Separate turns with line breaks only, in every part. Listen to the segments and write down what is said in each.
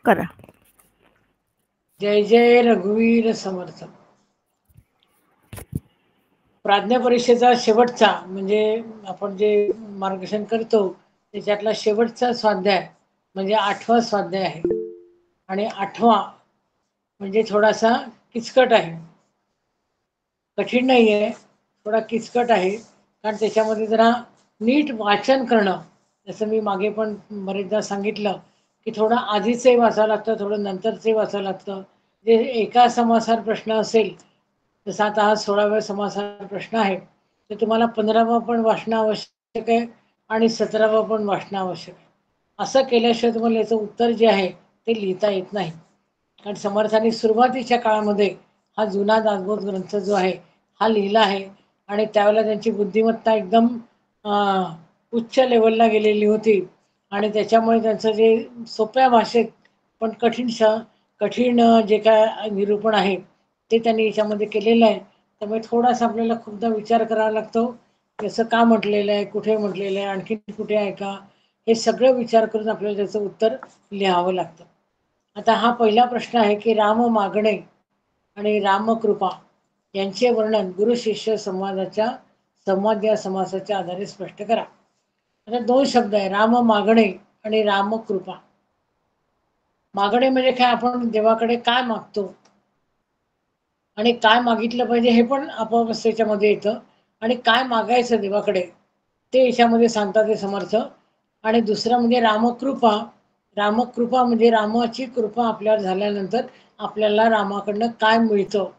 करा.
जय जय रघुवीर समर्थ. प्राज्ञा परीक्षेचा शेवटचा म्हणजे आपण जे मार्गदर्शन करतो त्याच्यातला शेवटचा स्वाध्याय म्हणजे 8वा स्वाध्याय आहे. आणि 8वा म्हणजे थोडासा किचकट आहे, कठीण नाही आहे, थोडा किचकट आहे. कारण त्याच्यामध्ये जरा नीट वाचन करणं, जसं मी मागे पण बरेचदा सांगितलं की थोडं आधीचंही वाचावं लागतं, थोडं नंतरचंही वाचावं लागतं. जे एका समासार प्रश्न असेल, जसं आता हा 16व्या समासार प्रश्न आहे, तर तुम्हाला 15वा पण वाचणं आवश्यक आहे आणि 17वा पण वाचणं आवश्यक आहे. असं केल्याशिवाय तुम्हाला याचं उत्तर जे आहे ते लिहिता येत नाही. कारण समर्थांनी सुरुवातीच्या काळामध्ये हा जुना दासबोध ग्रंथ जो आहे हा लिहिला आहे आणि त्यावेळेला त्यांची बुद्धिमत्ता एकदम उच्च लेवलला गेलेली होती आणि त्याच्यामुळे त्यांचं जे सोप्या भाषेत पण कठीण जे काय निरूपण आहे ते त्यांनी याच्यामध्ये केलेलं आहे. त्यामुळे थोडासा आपल्याला खूपदा विचार करावा लागतो की असं का म्हटलेलं आहे, कुठे म्हटलेलं आहे, आणखी कुठे आहे का, हे सगळं विचार करून आपल्याला त्याचं उत्तर लिहावं लागतं. आता हा पहिला प्रश्न आहे की राम मागणे आणि रामकृपा यांचे वर्णन गुरु शिष्य संवाद या समासाच्या आधारे स्पष्ट करा. आता 2 शब्द आहे, राम मागणे आणि रामकृपा. मागणे म्हणजे काय, आपण देवाकडे काय मागतो आणि काय मागितलं पाहिजे हे पण अवस्थेच्यामध्ये येतं आणि काय मागायचं देवाकडे ते याच्यामध्ये सांगतात ते समर्थ. आणि दुसरं म्हणजे रामकृपा. रामकृपा म्हणजे रामाची कृपा आपल्यावर झाल्यानंतर आपल्याला रामाकडनं काय मिळतं,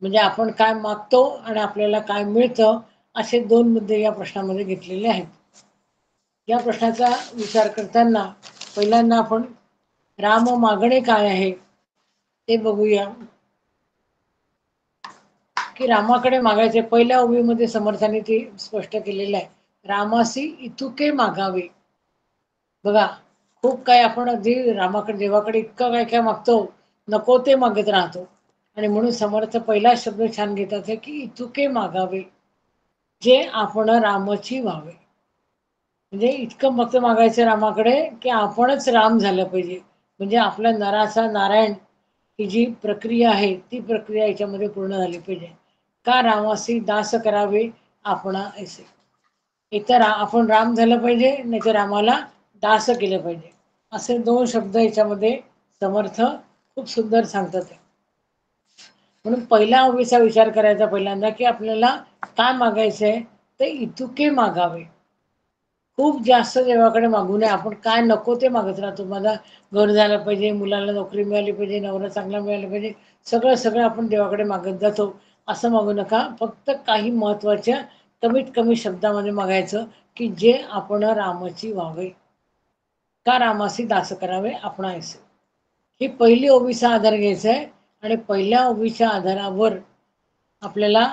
म्हणजे आपण काय मागतो आणि आपल्याला काय मिळतं, असे 2 मुद्दे या प्रश्नामध्ये घेतलेले आहेत. या प्रश्नाचा विचार करताना पहिल्यांदा आपण राम मागणे काय आहे ते बघूया. की रामाकडे मागायचे पहिल्या ओवीमध्ये समर्थांनी ते स्पष्ट केलेलं आहे, रामासी इतुके मागावे. बघा, खूप काय आपण अगदी रामाकडे देवाकडे इतकं काय काय मागतो, नको ते मागत राहतो. आणि म्हणून समर्थ पहिला शब्द छान घेतात की इतुके मागावे, जे आपण रामाची व्हावे. म्हणजे इतकं भक्त मागायचं रामाकडे की आपणच राम झालं पाहिजे. म्हणजे आपल्या नराचा नारायण ही जी प्रक्रिया आहे ती प्रक्रिया याच्यामध्ये पूर्ण झाली पाहिजे. का रामासी दास करावे आपणा ऐसे. इतर आपण राम झालं पाहिजे, नाही तर रामाला दास केलं पाहिजे. असे 2 शब्द याच्यामध्ये समर्थ खूप सुंदर सांगतात. म्हणून पहिल्या ओवीचा विचार करायचा पहिल्यांदा की आपल्याला काय मागायचं आहे, ते इतुके मागावे. खूप जास्त देवाकडे मागू नये. आपण काय नको ते मागत राहतो. माझा घर झालं पाहिजे, मुलाला नोकरी मिळाली पाहिजे, नवरा चांगला मिळाला पाहिजे, सगळं आपण देवाकडे मागत जातो. असं मागू नका. फक्त काही महत्त्वाच्या कमीत कमी शब्दामध्ये मागायचं की जे आपण रामाची व्हावे. का रामासी दास करावे आपणा ऐसे. ही पहिली ओवीचा आधार घ्यायचा आहे आणि पहिल्या ओवीच्या आधारावर आपल्याला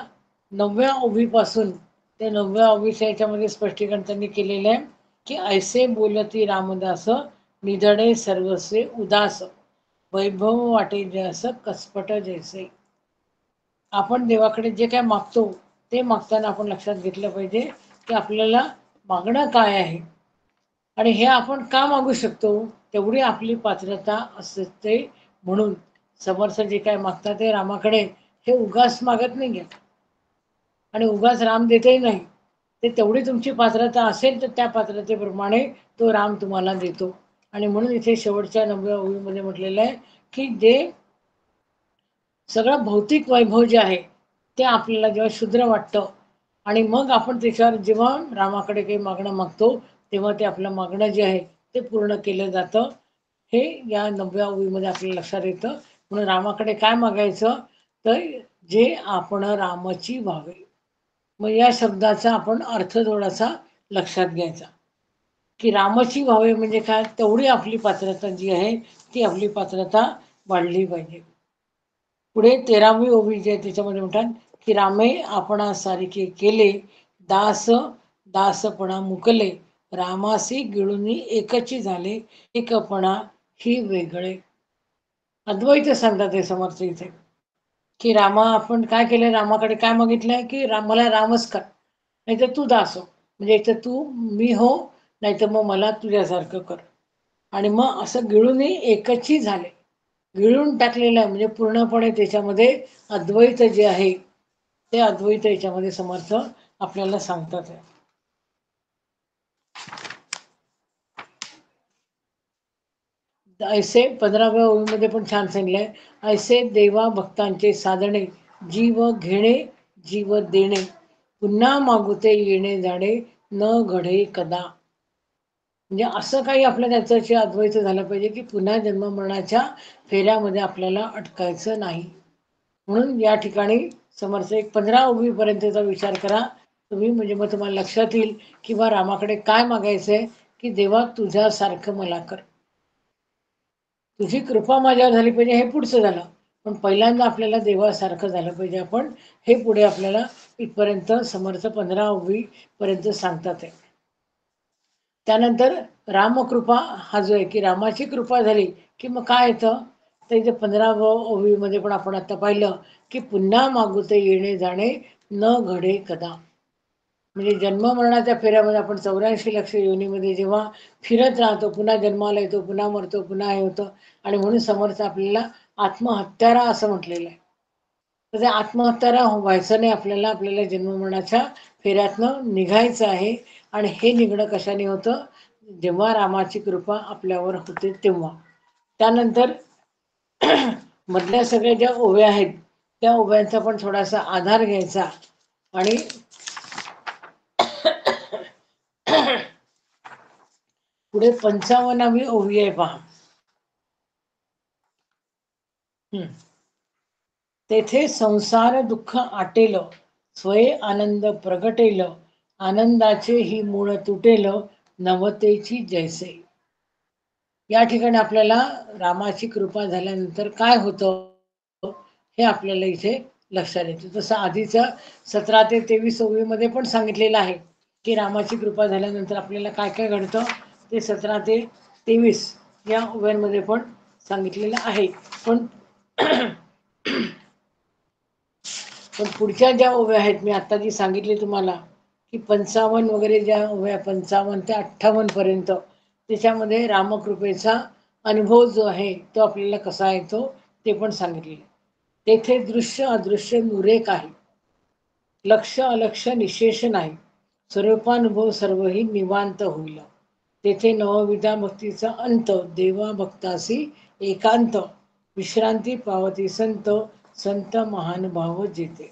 9व्या ओवीपासून ते 9व्या ओवीच्या याच्यामध्ये स्पष्टीकरण त्यांनी केलेलं आहे की ऐसे बोलती रामदास निधडे सर्वस्वे उदास वैभव वाटे जैस कसपट जैसे. आपण देवाकडे जे काय मागतो ते मागताना आपण लक्षात घेतलं पाहिजे की आपल्याला मागणं काय आहे आणि हे आपण का मागू शकतो, तेवढी आपली पात्रता असते. म्हणून समर्थ जे काय मागतात ते रामाकडे हे उगाच मागत नाही आहे आणि उगाच राम देतही नाही. ते तेवढी तुमची पात्रता असेल तर त्या पात्रतेप्रमाणे तो राम तुम्हाला देतो. आणि म्हणून इथे शेवटच्या 9व्या ओवीमध्ये म्हटलेलं आहे की जे सगळं भौतिक वैभव जे आहे ते आपल्याला जेव्हा क्षुद्र वाटतं आणि मग आपण त्याच्यावर जेव्हा रामाकडे काही मागणं मागतो तेव्हा ते आपलं मागणं जे आहे ते पूर्ण केलं जातं. हे या 9व्या ओवीमध्ये आपल्याला लक्षात येतं. म्हणून रामाकडे काय मागायचं, तर जे आपण रामाची व्हावे. मग या शब्दाचा आपण अर्थ थोडासा लक्षात घ्यायचा की रामाची व्हावे म्हणजे काय, तेवढी आपली पात्रता जी आहे ती आपली पात्रता वाढली पाहिजे. पुढे 13वी ओवी जी आहे त्याच्यामध्ये म्हणतात की रामे आपणासारखे केले दास दासपणा मुकले रामासी गिळून एकची झाले एकपणा ही वेगळे. अद्वैत सांगतात हे समर्थ इथे की रामा आपण काय केलं, रामाकडे काय मागितलंय की मला रामच कर, नाही तर तू दास हो. म्हणजे इथं तू मी हो, नाही तर मग मला तुझ्यासारखं कर. आणि मग असं गिळूनही एकची झाले. गिळून टाकलेलं आहे म्हणजे पूर्णपणे त्याच्यामध्ये अद्वैत जे आहे ते अद्वैत याच्यामध्ये समर्थ आपल्याला सांगतात. ऐसे 15व्या ओळीमध्ये पण छान सांगितलंय, ऐसे देवा भक्तांचे साधणे, जीव घेणे जीव देणे, पुन्हा मागुते येणे जाणे, न घडे कदा. म्हणजे असं काही आपल्या त्याचं अद्वैत झालं पाहिजे की पुन्हा जन्म मरणाच्या फेऱ्यामध्ये आपल्याला अटकायचं नाही. म्हणून या ठिकाणी समर्थ एक 15 ओळीपर्यंतचा विचार करा तुम्ही, म्हणजे मग तुम्हाला लक्षात येईल किंवा रामाकडे काय मागायचंय की देवा तुझ्यासारखं मला कर, तुझी कृपा माझ्यावर झाली पाहिजे, हे पुढचं झालं. पण पहिल्यांदा आपल्याला देवासारखं झालं पाहिजे आपण, हे पुढे आपल्याला इथपर्यंत समर्थ 15 पर्यंत सांगतात आहे. त्यानंतर रामकृपा हा जो आहे की रामाची कृपा झाली की मग काय येतं, तर इथे 15व्या ओळीमध्ये पण आपण आता पाहिलं की पुन्हा मागुते येणे जाणे, न घडे कदा. म्हणजे जन्म मरणाच्या फेऱ्यामध्ये आपण 84 लक्ष योनीमध्ये जेव्हा फिरत राहतो, पुन्हा जन्माला येतो, पुन्हा मरतो, पुन्हा हे होतं. आणि म्हणून समर्थ आपल्याला आत्महत्यारा असं म्हटलेलं आहे. तर ते आत्महत्यारा व्हायचं नाही आपल्याला, आपल्याला जन्म मरणाच्या फेऱ्यातनं निघायचं आहे. आणि हे निघणं कशाने होतं, जेव्हा रामाची कृपा आपल्यावर होते तेव्हा. त्यानंतर मधल्या सगळ्या ज्या ओव्या आहेत त्या ओव्यांचा पण थोडासा आधार घ्यायचा. आणि पुढे 55वी ओवी आहे पहा. तेथे संसार दुःख आटेल, स्वय आनंद प्रगटेल, आनंदाचे ही मूळ तुटेल, नवतेची जैसे. या ठिकाणी आपल्याला रामाची कृपा झाल्यानंतर काय होतं हे आपल्याला इथे लक्षात येतं. तसं आधीच्या 17 ते 23 ओवीमध्ये पण सांगितलेलं आहे की रामाची कृपा झाल्यानंतर आपल्याला काय काय घडतं, ते 17 ते 23 या ओव्यांमध्ये पण सांगितलेलं आहे. पण पुढच्या ज्या ओव्या आहेत मी आता जी सांगितली तुम्हाला की 55 वगैरे ज्या ओव्या 55 ते 58 पर्यंत, त्याच्यामध्ये रामकृपेचा अनुभव जो आहे तो आपल्याला कसा येतो ते पण सांगितले. तेथे दृश्य अदृश्य नुरेक आहे, लक्ष अलक्ष निशेष नाही, स्वरूपानुभव सर्वही निवांत होईल. तेथे नवविधा भक्तीचा अंत, देवा भक्तासी एकांत, विश्रांती पावती संत, संत महान भाव जेते.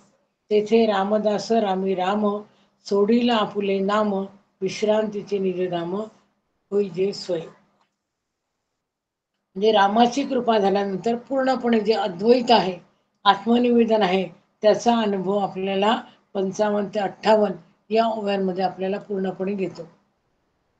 तेथे रामदास रामी राम, सोडीला आपुले नाम, विश्रांतीचे निजधाम होई जे सोय. म्हणजे रामाची कृपा झाल्यानंतर पूर्णपणे जे अद्वैत आहे, आत्मनिवेदन आहे, त्याचा अनुभव आपल्याला 55 ते 58 या ओव्यांमध्ये आपल्याला पूर्णपणे घेतो.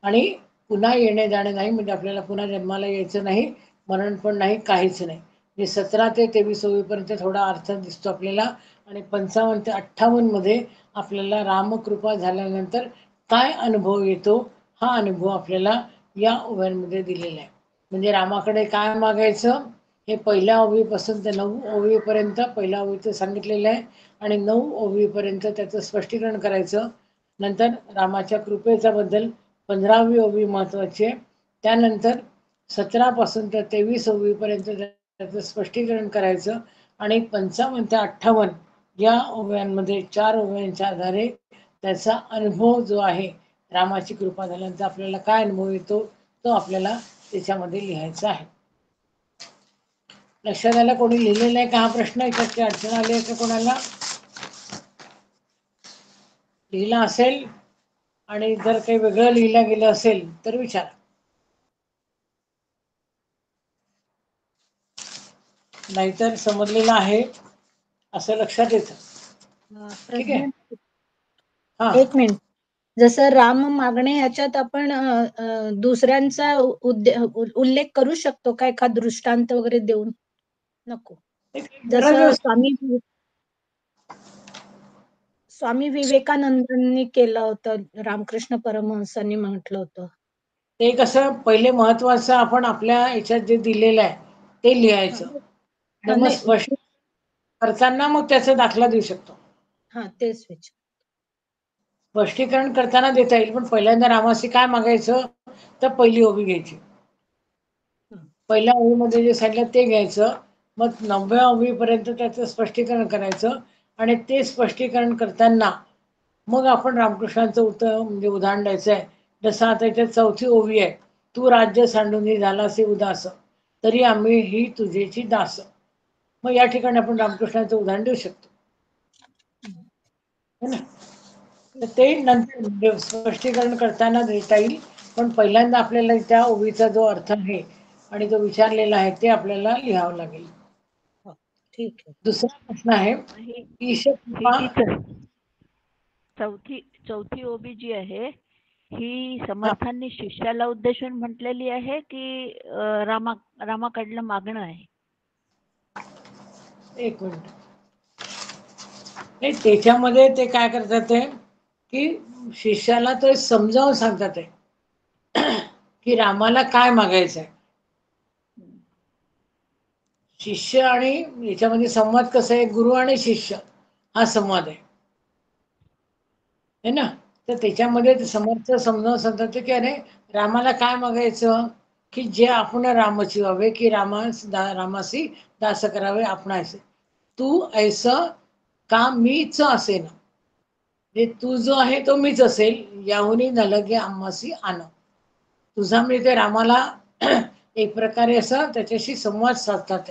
आणि पुन्हा येणे जाणे नाही, म्हणजे आपल्याला पुन्हा जन्माला यायचं नाही, मरण पण नाही, काहीच नाही. म्हणजे 17 ते 23 ओवीपर्यंत थोडा अर्थ दिसतो आपल्याला. आणि 55 ते 58 मध्ये आपल्याला रामकृपा झाल्यानंतर काय अनुभव येतो हा अनुभव आपल्याला या ओव्यांमध्ये दिलेला आहे. म्हणजे रामाकडे काय मागायचं हे पहिल्या ओवीपासून ते 9 ओवीपर्यंत पहिल्या ओवीचं सांगितलेलं आहे. आणि 9 ओवीपर्यंत त्याचं स्पष्टीकरण करायचं. नंतर रामाच्या कृपेचा बद्दल 15वी ओवी महत्वाची आहे. त्यानंतर 17 पासून ते 23 ओवीपर्यंत त्याचं स्पष्टीकरण करायचं. आणि 55 ते 58 या ओव्यांमध्ये 4 ओव्यांच्या आधारे त्याचा अनुभव जो आहे, रामाची कृपा झाल्यानंतर आपल्याला काय अनुभव येतो तो आपल्याला त्याच्यामध्ये लिहायचा आहे. लक्षात आलं? कोणी लिहिलेला आहे का हा प्रश्न? याच्यात काही अडचण आली आहे का कोणाला? लिहिला असेल आणि जर काही वेगळं लिहिलं गेलं असेल तर विचारा. नाहीतर समजलेलं आहे असं लक्षात येतं. ठीक आहे. हा,
एक मिनिट. जसं राम मागणे ह्याच्यात आपण दुसऱ्यांचा उल्लेख करू शकतो का, एखाद दृष्टांत वगैरे देऊन? नको. जसं स्वामी विवेकानंदांनी केलं होतं, रामकृष्ण परमहंसांनी म्हटलं होतं.
ते कसं पहिले महत्वाचं आपण आपल्या याच्यात जे दिलेलं आहे ते लिहायचं. मग स्पष्ट करताना मग त्याचा दाखला देऊ शकतो.
हा, तेच विचार.
स्पष्टीकरण करताना देता येईल, पण पहिल्यांदा रामाशी काय मागायचं तर पहिली ओवी घ्यायची. पहिल्या ओळीमध्ये जे सांगितलं ते घ्यायचं, मग 9व्या ओळीपर्यंत त्याचं स्पष्टीकरण करायचं आणि ते स्पष्टीकरण करताना मग आपण रामकृष्णांचं म्हणजे उदाहरण द्यायचं आहे. जसं आता इथे 4थी ओवी आहे, तू राज्य सांडून झालासे उदास, तरी आम्ही ही तुझेची दास. मग या ठिकाणी आपण रामकृष्णाचं उदाहरण देऊ शकतो, है ना. तर ते नंतर स्पष्टीकरण करताना देता येईल, पण पहिल्यांदा आपल्याला त्या ओवीचा जो अर्थ आहे आणि तो विचारलेला आहे ते आपल्याला लिहावं लागेल.
ठीक आहे.
दुसरा प्रश्न आहे, ईशकृपा.
चौथी ओबी जी आहे ही समर्थांनी शिष्याला उद्देशून म्हटलेली आहे की रामाकडलं मागणं आहे?
एक मिनिट. नाही, त्याच्यामध्ये ते काय करतात आहे की शिष्याला तो समजावून सांगतात आहे की रामाला काय मागायचं आहे. शिष्य आणि याच्यामध्ये संवाद कसा आहे, गुरु आणि शिष्य हा संवाद आहे ना. तर त्याच्यामध्ये समर्थ समजावून सांगतात की अरे रामाला काय मागायचं, की जे आपण रामाची व्हावे, की रामासी दास करावे आपणासे. तू ऐसं का मीच असेन, म्हणजे तू जो आहे तो मीच असेल, याहुनी नलगे आम्हासी आण. तुझा म्हणजे ते रामाला एक प्रकारे असं त्याच्याशी संवाद साधतात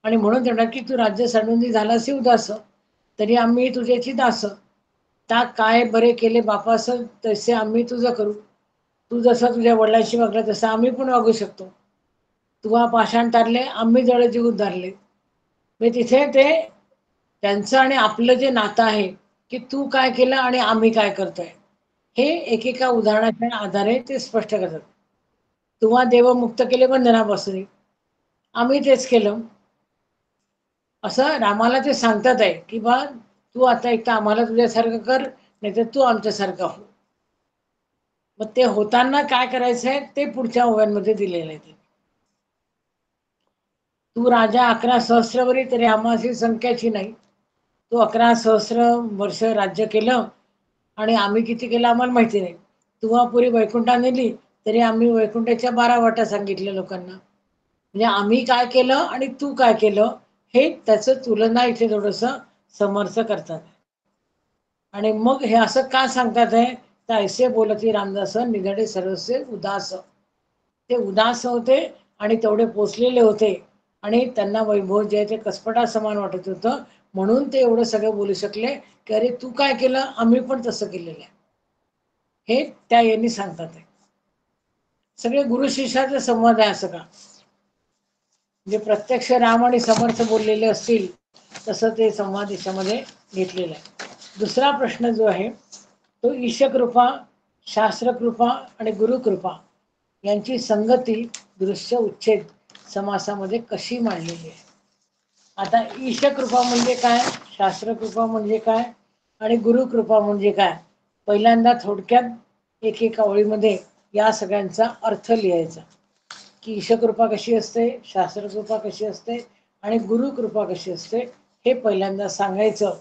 आणि म्हणून म्हणतात की तू राज्य सांडून झालासी उदास, तरी आम्ही तुझ्याची दास. ता काय बरे केले बापास, तसे आम्ही तुझं करू. तू जसं तुझ्या वडिलांशी वागला तसं आम्ही पण वागू शकतो. तुला पाषाण तारले, आम्ही जळ जीव धरले. म्हणजे तिथे ते त्यांचं आणि आपलं जे नातं आहे की तू काय केलं आणि आम्ही काय करतोय, हे एकेका उदाहरणाच्या आधारे ते स्पष्ट करतात. तुवा देव मुक्त केले बंधनापासून, आम्ही तेच केलं असं रामाला ते सांगतात आहे की बा तू आता एक तर आम्हाला तुझ्यासारखं कर, नाही तर तू आमच्यासारखं हो. मग ते होताना काय करायचं आहे ते पुढच्या ओव्यांमध्ये दिलेलं आहे. तू राजा 11 सहस्रवरी, तरी आम्हाशी संख्याची नाही. तू 11 सहस्र वर्ष राज्य केलं आणि आम्ही किती केलं आम्हाला माहिती नाही. तुव्हा पुरी वैकुंठा नेली, तरी आम्ही वैकुंठाच्या 12 वाटा सांगितल्या लोकांना. म्हणजे आम्ही काय केलं आणि तू काय केलं हे त्याचं तुलना इथे थोडंसं समर्थ करतात. आणि मग हे असं का सांगतात आहे, तर ऐसे बोलती रामदास निधडे सर्वस्व उदास. ते उदास होते आणि तेवढे पोचलेले होते आणि त्यांना वैभव जे आहे ते कसपटा समान वाटत होतं, म्हणून ते एवढं सगळं बोलू शकले की अरे तू काय केलं, आम्ही पण तसं केलेलं आहे, हे त्या यांनी सांगतात आहे. सगळे गुरु शिष्याचे संवाद आहे असं का, म्हणजे प्रत्यक्ष राम आणि समर्थ बोललेले असतील तसं ते संवाद याच्यामध्ये घेतलेला आहे. दुसरा प्रश्न जो आहे तो ईशकृपा, शास्त्रकृपा आणि गुरुकृपा यांची संगती दृश्य उच्छेद समासामध्ये कशी मांडलेली आहे. आता ईशकृपा म्हणजे काय, शास्त्रकृपा म्हणजे काय आणि गुरुकृपा म्हणजे काय, पहिल्यांदा थोडक्यात एकेका ओळीमध्ये या सगळ्यांचा अर्थ लिहायचा की ईशकृपा कशी असते, शास्त्रकृपा कशी असते आणि गुरुकृपा कशी असते हे पहिल्यांदा सांगायचं.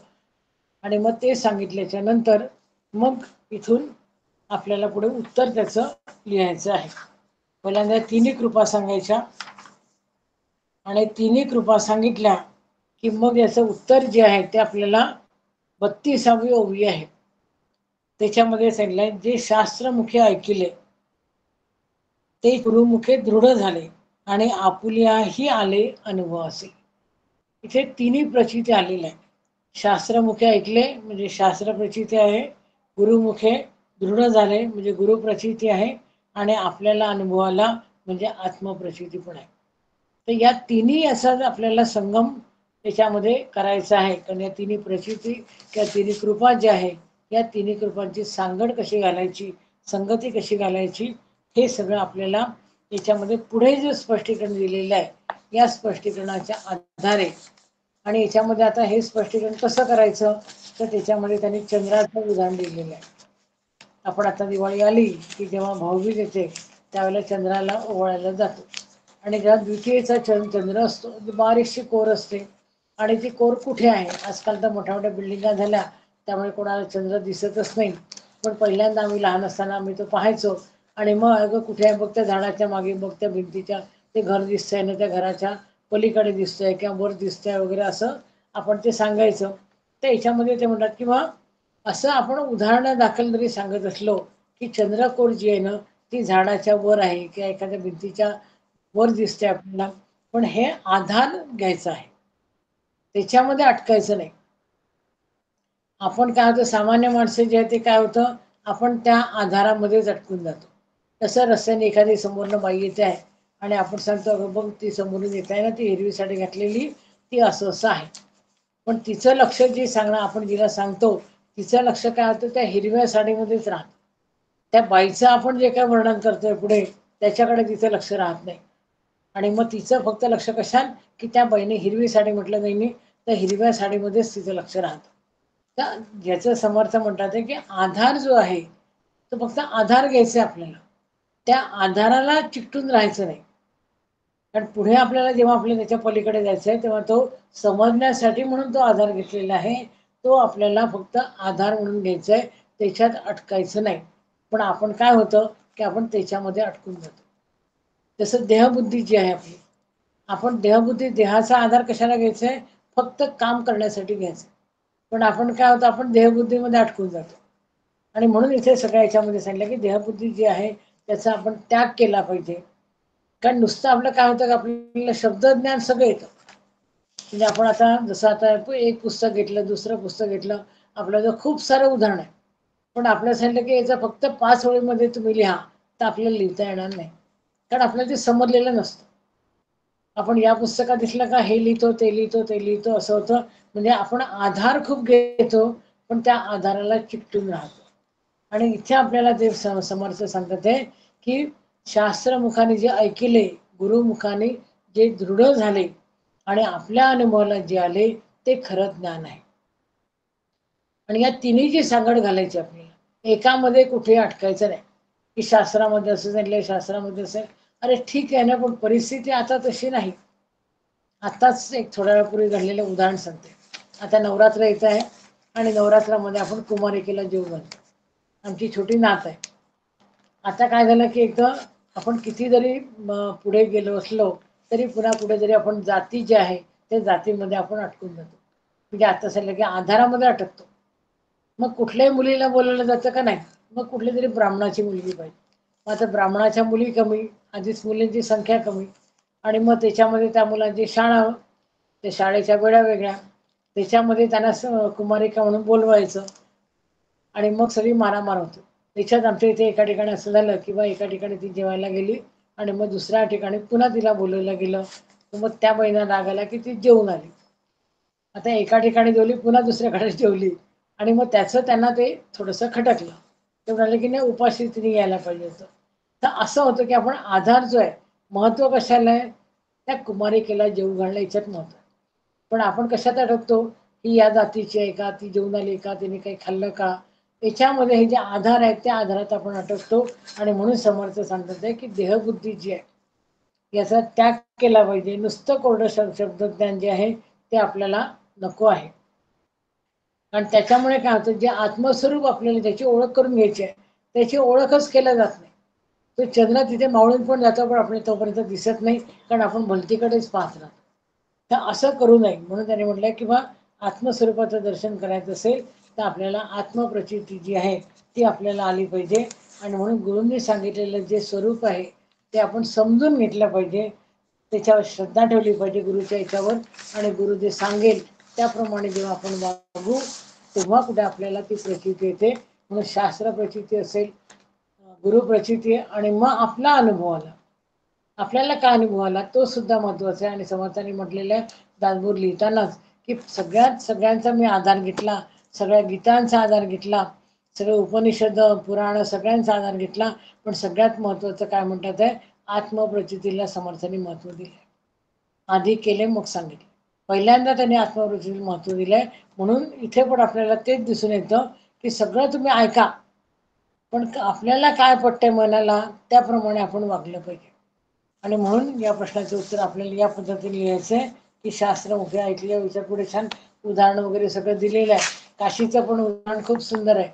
आणि मग ते सांगितल्याच्या नंतर मग इथून आपल्याला पुढे उत्तर त्याचं लिहायचं आहे. पहिल्यांदा तिन्ही कृपा सांगायच्या आणि तिन्ही कृपा सांगितल्या की मग याचं उत्तर जे आहे ते आपल्याला 32वी ओवी आहे त्याच्यामध्ये सांगितलंय, जे शास्त्रमुखे ऐकिले ते गुरुमुखे दृढ झाले आणि आपुल्याही आले अनुभव असे. इथे तिन्ही प्रचिती आलेल्या आहे. शास्त्रमुखे ऐकले म्हणजे शास्त्र प्रचिती आहे, गुरुमुखे दृढ झाले म्हणजे गुरु प्रचिती आहे आणि आपल्याला अनुभवाला म्हणजे आत्मप्रचिती पण आहे. तर या तिन्ही असा आपल्याला संगम त्याच्यामध्ये करायचा आहे. कारण या तिन्ही प्रचिती किंवा तिन्ही कृपा ज्या आहे या तिन्ही कृपांची सांगड कशी घालायची, संगती कशी घालायची, हे सगळं आपल्याला याच्यामध्ये पुढे जे स्पष्टीकरण दिलेलं आहे या स्पष्टीकरणाच्या आधारे. आणि याच्यामध्ये आता हे स्पष्टीकरण कसं करायचं तर त्याच्यामध्ये त्यांनी चंद्राचं उदाहरण दिलेलं आहे. आपण आता दिवाळी आली की जेव्हा भाऊबीज येते त्यावेळेला चंद्राला ओवाळायला जातो आणि जेव्हा द्वितीयेचा चंद्र असतो बारीकशी कोर असते आणि ती कोर कुठे आहे, आजकाल तर मोठ्या मोठ्या बिल्डिंगा झाल्या त्यामुळे कोणाला चंद्र दिसतच नाही, पण पहिल्यांदा आम्ही लहान असताना आम्ही तो पाहायचो आणि मग अगं कुठे आहे बघ त्या झाडाच्या मागे, बघ त्या भिंतीच्या ते घर दिसतंय ना त्या घराच्या पलीकडे दिसतंय किंवा वर दिसतंय वगैरे असं आपण ते सांगायचं. तर याच्यामध्ये ते म्हणतात किंवा असं आपण उदाहरणं दाखल जरी सांगत असलो की चंद्रकोर जी आहे ना ती झाडाच्या वर आहे किंवा एखाद्या भिंतीच्या वर दिसते आपल्याला, पण हे आधार घ्यायचा आहे, त्याच्यामध्ये अटकायचं नाही. आपण काय होतं सामान्य माणसं जे आहे ते काय होतं आपण त्या आधारामध्येच अटकून जातो. तसं रस्त्याने एखादी समोरनं बाई येते आहे आणि आपण सांगतो अगं बघ ती समोरून येत आहे ना ती हिरवी साडी घातलेली ती असं असं आहे, पण तिचं लक्ष जे सांगणं आपण जिला सांगतो तिचं लक्ष काय होतं त्या हिरव्या साडीमध्येच राहतं. त्या बाईचं आपण जे काय वर्णन करतोय पुढे त्याच्याकडे तिचं लक्ष राहत नाही. आणि मग तिचं फक्त लक्ष कशात की त्या बाईने हिरवी साडी म्हटलं नाही तर हिरव्या साडीमध्येच तिचं लक्ष राहतं. तर ज्याचं समर्थ म्हणतात की आधार जो आहे तो फक्त आधार घ्यायचा आपल्याला, त्या आधाराला चिकटून राहायचं नाही. कारण पुढे आपल्याला जेव्हा आपल्याला त्याच्या पलीकडे जायचं आहे तेव्हा तो समजण्यासाठी म्हणून तो आधार घेतलेला आहे, तो आपल्याला फक्त आधार म्हणून घ्यायचा आहे, त्याच्यात अटकायचं नाही. पण आपण काय होतं की आपण त्याच्यामध्ये अटकून जातो. तसं देहबुद्धी जी आहे आपली, आपण देहबुद्धी देहाचा आधार कशाला घ्यायचा आहे फक्त काम करण्यासाठी घ्यायचं, पण आपण काय होतं आपण देहबुद्धीमध्ये अटकून जातो. आणि म्हणून इथे सगळ्या याच्यामध्ये सांगितलं की देहबुद्धी जी आहे त्याचा आपण त्याग केला पाहिजे. कारण नुसतं आपलं काय होतं की आपल्याला शब्दज्ञान सगळं येतं. म्हणजे आपण आता जसं आता एक पुस्तक घेतलं दुसरं पुस्तक घेतलं आपल्याला खूप सारं उदाहरण आहे, पण आपल्याला सांगितलं की याचा फक्त 5 ओळीमध्ये तुम्ही लिहा तर आपल्याला लिहिता येणार नाही, कारण आपल्याला ते समजलेलं नसतं. आपण या पुस्तकात दिसलं का हे लिहितो ते लिहितो ते लिहितो असं होतं. म्हणजे आपण आधार खूप घेतो पण त्या आधाराला चिकटून राहतो. आणि इथे आपल्याला ते समर्थ सांगतात आहे की शास्त्रमुखाने जे ऐकले गुरुमुखाने जे दृढ झाले आणि आपल्या अनुभवाला जे आले ते खरं ज्ञान आहे. आणि या तिन्ही जी सांगड घालायची आपल्याला, एकामध्ये कुठे अटकायचं नाही की शास्त्रामध्ये असं झालं शास्त्रामध्ये असेल. अरे ठीक आहे ना, पण परिस्थिती आता तशी नाही. आताच एक थोड्या वेळापूर्वी घडलेलं उदाहरण सांगते. आता नवरात्र येत आहे आणि नवरात्रामध्ये आपण कुमारिकेला जेवू घालतो. आमची छोटी नात आहे. आता काय झालं की एकदा आपण किती जरी पुढे गेलो असलो तरी पुन्हा पुढे जरी आपण जाती जे आहे त्या जातीमध्ये आपण अटकून जातो. म्हणजे आता सांगितलं की आधारामध्ये अटकतो. मग कुठल्याही मुलीला बोलवलं जातं का नाही, मग कुठली तरी ब्राह्मणाची मुलगी पाहिजे. मग आता ब्राह्मणाच्या मुली कमी, आधीच मुलींची संख्या कमी, आणि मग त्याच्यामध्ये त्या मुलांची शाळा, त्या शाळेच्या वेळा वेगळ्या, त्याच्यामध्ये त्यांना कुमारिका म्हणून बोलवायचं आणि मग सगळी मारामार होतो. त्याच्यात आमच्या इथे एका ठिकाणी असं झालं किंवा एका ठिकाणी ती जेवायला गेली आणि मग दुसऱ्या ठिकाणी पुन्हा तिला बोलवलं गेलं, मग त्या बहिणीला राग आला की ती जेवून आली. आता एका ठिकाणी जेवली पुन्हा दुसऱ्याकडे जेवली आणि मग त्याचं त्यांना ते थोडंसं खटकलं. ते म्हणाले की नाही उपाशी तिने यायला पाहिजे होतं. तर असं होतं की आपण आधार जो आहे, महत्त्व कशाला आहे त्या कुमारिकेला जेवू घालणं याच्यात महत्त्व. पण आपण कशात अडकतो की या जातीची आहे का, ती जेवून आली का, तिने काही खाल्लं का, याच्यामध्ये हे जे आधार आहेत त्या आधारात आपण अटकतो. आणि म्हणून समर्थ सांगतात आहे की देहबुद्धी जी आहे याचा त्याग केला पाहिजे. नुसतं कोरडं शब्दज्ञान जे आहे ते आपल्याला नको आहे. कारण त्याच्यामुळे काय होतं जे आत्मस्वरूप आपल्याला ज्याची ओळख करून घ्यायची आहे त्याची ओळखच केल्या जात नाही. तो चंद्र तिथे मावळून पण जातो पण आपल्याला तोपर्यंत दिसत नाही, कारण आपण भलतीकडेच पाहत राहतो. तर असं करू नये म्हणून त्याने म्हटलं किंवा आत्मस्वरूपाचं दर्शन करायचं असेल तर आपल्याला आत्मप्रचिती जी आहे ती आपल्याला आली पाहिजे. आणि म्हणून गुरूंनी सांगितलेलं जे स्वरूप आहे ते आपण समजून घेतलं पाहिजे, त्याच्यावर श्रद्धा ठेवली पाहिजे गुरुच्या याच्यावर, आणि गुरु जे सांगेल त्याप्रमाणे जेव्हा आपण वागू तेव्हा कुठे आपल्याला ती प्रचिती येते. म्हणून शास्त्र प्रचिती असेल, गुरु प्रचिती, आणि मग आपला अनुभव आला, आपल्याला काय अनुभव आला तो सुद्धा महत्वाचा आहे. आणि समर्थांनी म्हटलेलं आहे दासबोध लिहितानाच की सगळ्यांचा मी आधार घेतला, सगळ्या गीतांचा आधार घेतला, सगळे उपनिषद पुराण सगळ्यांचा आधार घेतला, पण सगळ्यात महत्वाचं काय म्हणतात आहे आत्मप्रचितीला समर्थांनी महत्त्व दिले. आधी केले मग सांगितले, पहिल्यांदा त्यांनी आत्मप्रचितीला महत्त्व दिलंय. म्हणून इथे पण आपल्याला तेच दिसून येतं की सगळं तुम्ही ऐका पण आपल्याला काय पटतंय मनाला त्याप्रमाणे आपण वागलं पाहिजे. आणि म्हणून या प्रश्नाचं उत्तर आपल्याला या पद्धतीने लिहायचं आहे की शास्त्र मुखे ऐकले विचार पुढे छान उदाहरण वगैरे सगळं दिलेलं आहे. काशीचं पण उदाहरण खूप सुंदर आहे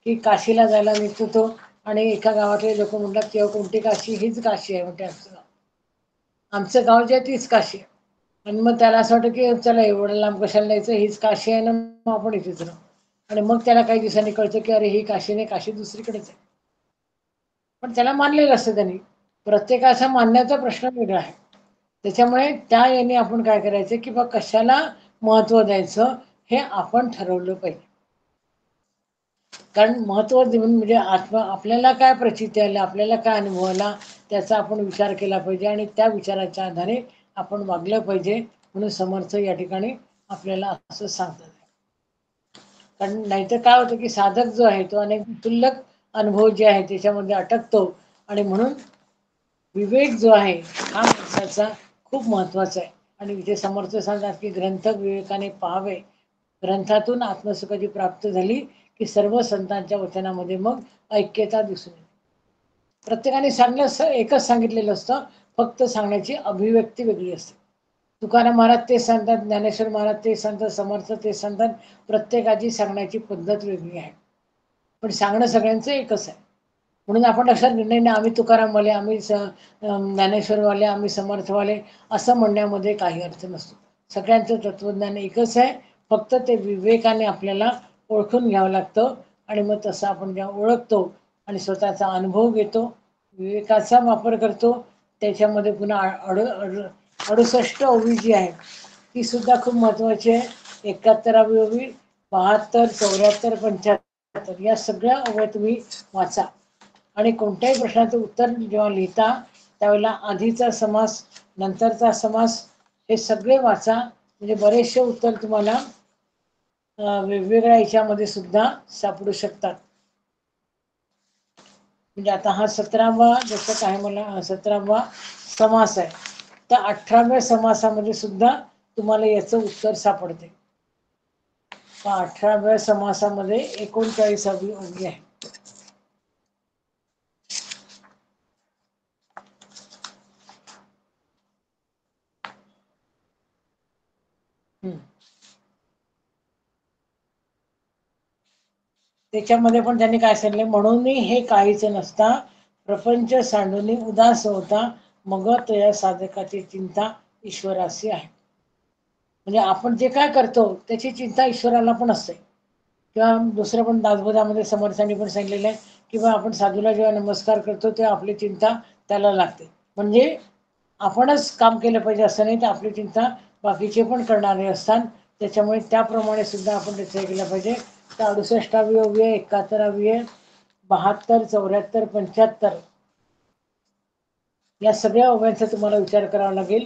की काशीला जायला निघतो तो आणि एका गावातले लोक म्हणतात किंवा कोणती काशी हीच काशी आहे म्हणते असं. आमचं गाव जे आहे तीच काशी आहे. आणि मग त्याला असं वाटतं की चला एवढं लांब कशाला जायचं, हीच काशी आहे ना, मग आपण इथेच राहू. आणि मग त्याला काही दिवसांनी कळतं की अरे ही काशी नाही, काशी दुसरीकडेच आहे. पण त्याला मानलेलं असतं त्यांनी. प्रत्येकाचा मानण्याचा प्रश्न वेगळा आहे. त्याच्यामुळे त्या याने आपण काय करायचं की बा कशाला महत्व द्यायचं हे आपण ठरवलं पाहिजे. कारण महत्व देऊन म्हणजे आपल्याला काय प्रचिती आली, आपल्याला काय अनुभव आला, त्याचा आपण विचार केला पाहिजे आणि त्या विचाराच्या आधारे आपण वागलं पाहिजे. म्हणून समर्थ या ठिकाणी आपल्याला असं सांगतात. कारण नाहीतर काय होतं की साधक जो आहे तो अनेक तुल्लक अनुभव जे आहे त्याच्यामध्ये अटकतो. आणि म्हणून विवेक जो आहे हा माणसाचा खूप महत्वाचा आहे. आणि इथे समर्थ सांगतात की ग्रंथ विवेकाने पाहावे, ग्रंथातून आत्मसुखाची प्राप्त झाली की सर्व संतांच्या वचनामध्ये मग ऐक्यता दिसून येते. प्रत्येकाने एकच सांगितलेलं असतं, फक्त सांगण्याची अभिव्यक्ती वेगळी असते. तुकाराम महाराज ते सांगतात, ज्ञानेश्वर महाराज ते सांगतात, समर्थ ते सांगतात. प्रत्येकाची सांगण्याची पद्धत वेगळी आहे, पण सांगणं सगळ्यांचं एकच आहे. म्हणून आपण लक्षात घेतलं नाही आम्ही तुकारामवाले, आम्ही ज्ञानेश्वरवाले, आम्ही समर्थवाले असं म्हणण्यामध्ये काही अर्थ नसतो. सगळ्यांचं तत्वज्ञान एकच आहे, फक्त ते विवेकाने आपल्याला ओळखून घ्यावं लागतं. आणि मग तसं आपण जेव्हा ओळखतो आणि स्वतःचा अनुभव घेतो, विवेकाचा वापर करतो, त्याच्यामध्ये पुन्हा 68 ओवी जी आहे ती सुद्धा खूप महत्वाची आहे. 71वी ओवी, 72, 74, 75 या सगळ्या ओव्या तुम्ही वाचा. आणि कोणत्याही प्रश्नाचं उत्तर जेव्हा लिहिता त्यावेळेला आधीचा समास, नंतरचा समास हे सगळे वाचा. म्हणजे बरेचसे उत्तर तुम्हाला वेगवेगळ्या याच्यामध्ये सुद्धा सापडू शकतात. म्हणजे आता हा 17वा दशक आहे, मला 17वा समास आहे, तर 18व्या समासामध्ये सुद्धा तुम्हाला याचं उत्तर सापडते. 18व्या समासामध्ये 39वी ओवी आहे. त्याच्यामध्ये पण त्यांनी काय सांगितले, म्हणून हे काहीच नसता प्रपंच सांडून उदास होता, मग या साधकाची चिंता ईश्वराशी आहे. म्हणजे आपण जे काय करतो त्याची चिंता ईश्वराला पण असते. किंवा दुसरं पण दासबोधामध्ये समर्थांनी पण सांगितलेलं आहे किंवा आपण साधूला जेव्हा नमस्कार करतो तेव्हा आपली चिंता त्याला लागते. म्हणजे आपणच काम केलं पाहिजे असं नाही, तर आपली चिंता बाकीचे पण करणारे असतात. त्याच्यामुळे त्याप्रमाणे सुद्धा आपण त्याचं केलं पाहिजे. तर 68वी ओवी आहे, 71वी आहे, 72, 74, 75 या सगळ्या ओव्यांचा तुम्हाला विचार करावा लागेल.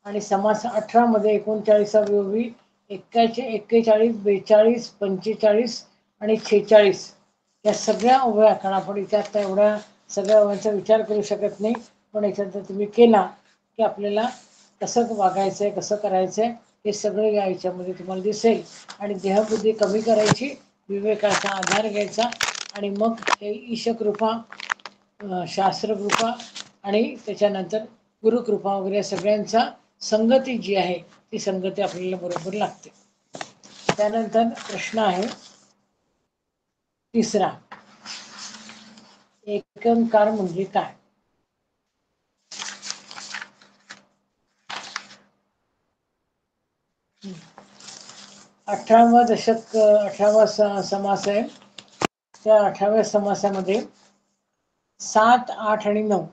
आणि समास 18 मध्ये 39वी ओवी, 41, 42, 45 आणि 46 या सगळ्या ओव्या, कारण आपण विचारता एवढ्या सगळ्या ओव्यांचा विचार करू शकत नाही, पण याच्यात जर तुम्ही केला की आपल्याला कसं वागायचं आहे, कसं करायचं आहे हे सगळं या याच्यामध्ये तुम्हाला दिसेल. आणि देहबुद्धी कमी करायची, विवेकाचा आधार घ्यायचा आणि मग हे ईशकृपा, शास्त्रकृपा आणि त्याच्यानंतर गुरुकृपा वगैरे सगळ्यांचा संगती जी आहे ती संगती आपल्याला बरोबर लागते. त्यानंतर प्रश्न आहे तिसरा, एकंकार म्हणजे काय? अठरावा दशक, 18वा समास आहे. त्या 18व्या समासामध्ये 7, 8 आणि 9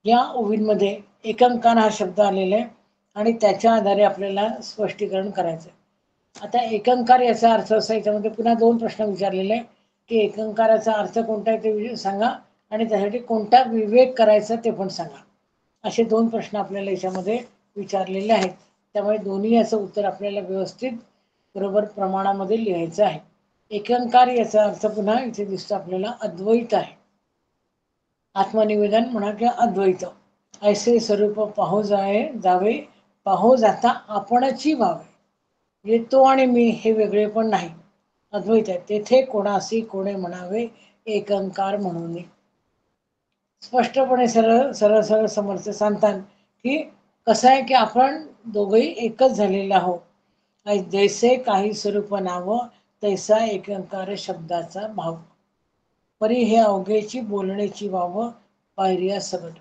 या ओवींमध्ये एकंकार हा शब्द आलेला आहे आणि त्याच्या आधारे आपल्याला स्पष्टीकरण करायचं. आता एकंकार याचा अर्थ असा, याच्यामध्ये पुन्हा 2 प्रश्न विचारलेले आहे की एकंकाराचा अर्थ कोणता आहे ते सांगा आणि त्यासाठी कोणता विवेक करायचा ते पण सांगा. असे 2 प्रश्न आपल्याला याच्यामध्ये विचारलेले आहेत. त्यामुळे दोन्ही याचं उत्तर आपल्याला व्यवस्थित बरोबर प्रमाणामध्ये लिहायचं आहे. एकंकार याचा अर्थ पुन्हा इथे दिसतो आपल्याला अद्वैत आहे. आत्मनिवेदन म्हणा किंवा अद्वैत, ऐसे स्वरूप पाहू जावे, पाहू जाता आपणची व्हावे. म्हणजे तो आणि मी हे वेगळे पण नाही, अद्वैत आहे. तेथे कोणासी कोणे म्हणावे एकंकार म्हणून. स्पष्टपणे सरळ सरळ सरळ समर्थ सांगतात की कसं आहे की आपण दोघंही एकच झालेले आहोत. जैसे काही स्वरूप नाव तैसा एकंकार शब्दाचा भाव, परी हे अवघेची बोलण्याची वाव पायरिया सगट.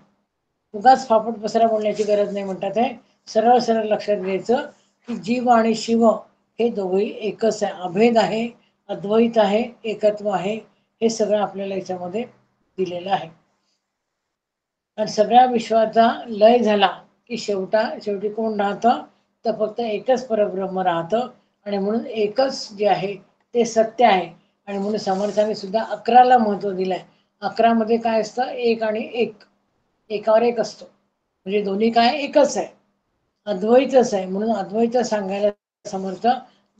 उगाच फापट पसरा बोलण्याची गरज नाही म्हणतात आहे. सरळ सरळ लक्षात घ्यायचं की जीव आणि शिव हे दोघेही एकच आहे, अभेद आहे, अद्वैत आहे, एकत्व आहे. हे सगळं आपल्याला याच्यामध्ये दिलेलं आहे. आणि सगळ्या विश्वाचा लय झाला की शेवटी कोण राहतं, तर फक्त एकच परब्रह्म राहतं. आणि म्हणून एकच जे आहे ते सत्य आहे. आणि म्हणून समर्थाने सुद्धा 11ला महत्व दिलंय. 11 मध्ये काय असतं, एक आणि एक, एकावर एक असतो, म्हणजे दोन्ही काय एकच आहे, अद्वैतच आहे. म्हणून अद्वैत सांगायला समर्थ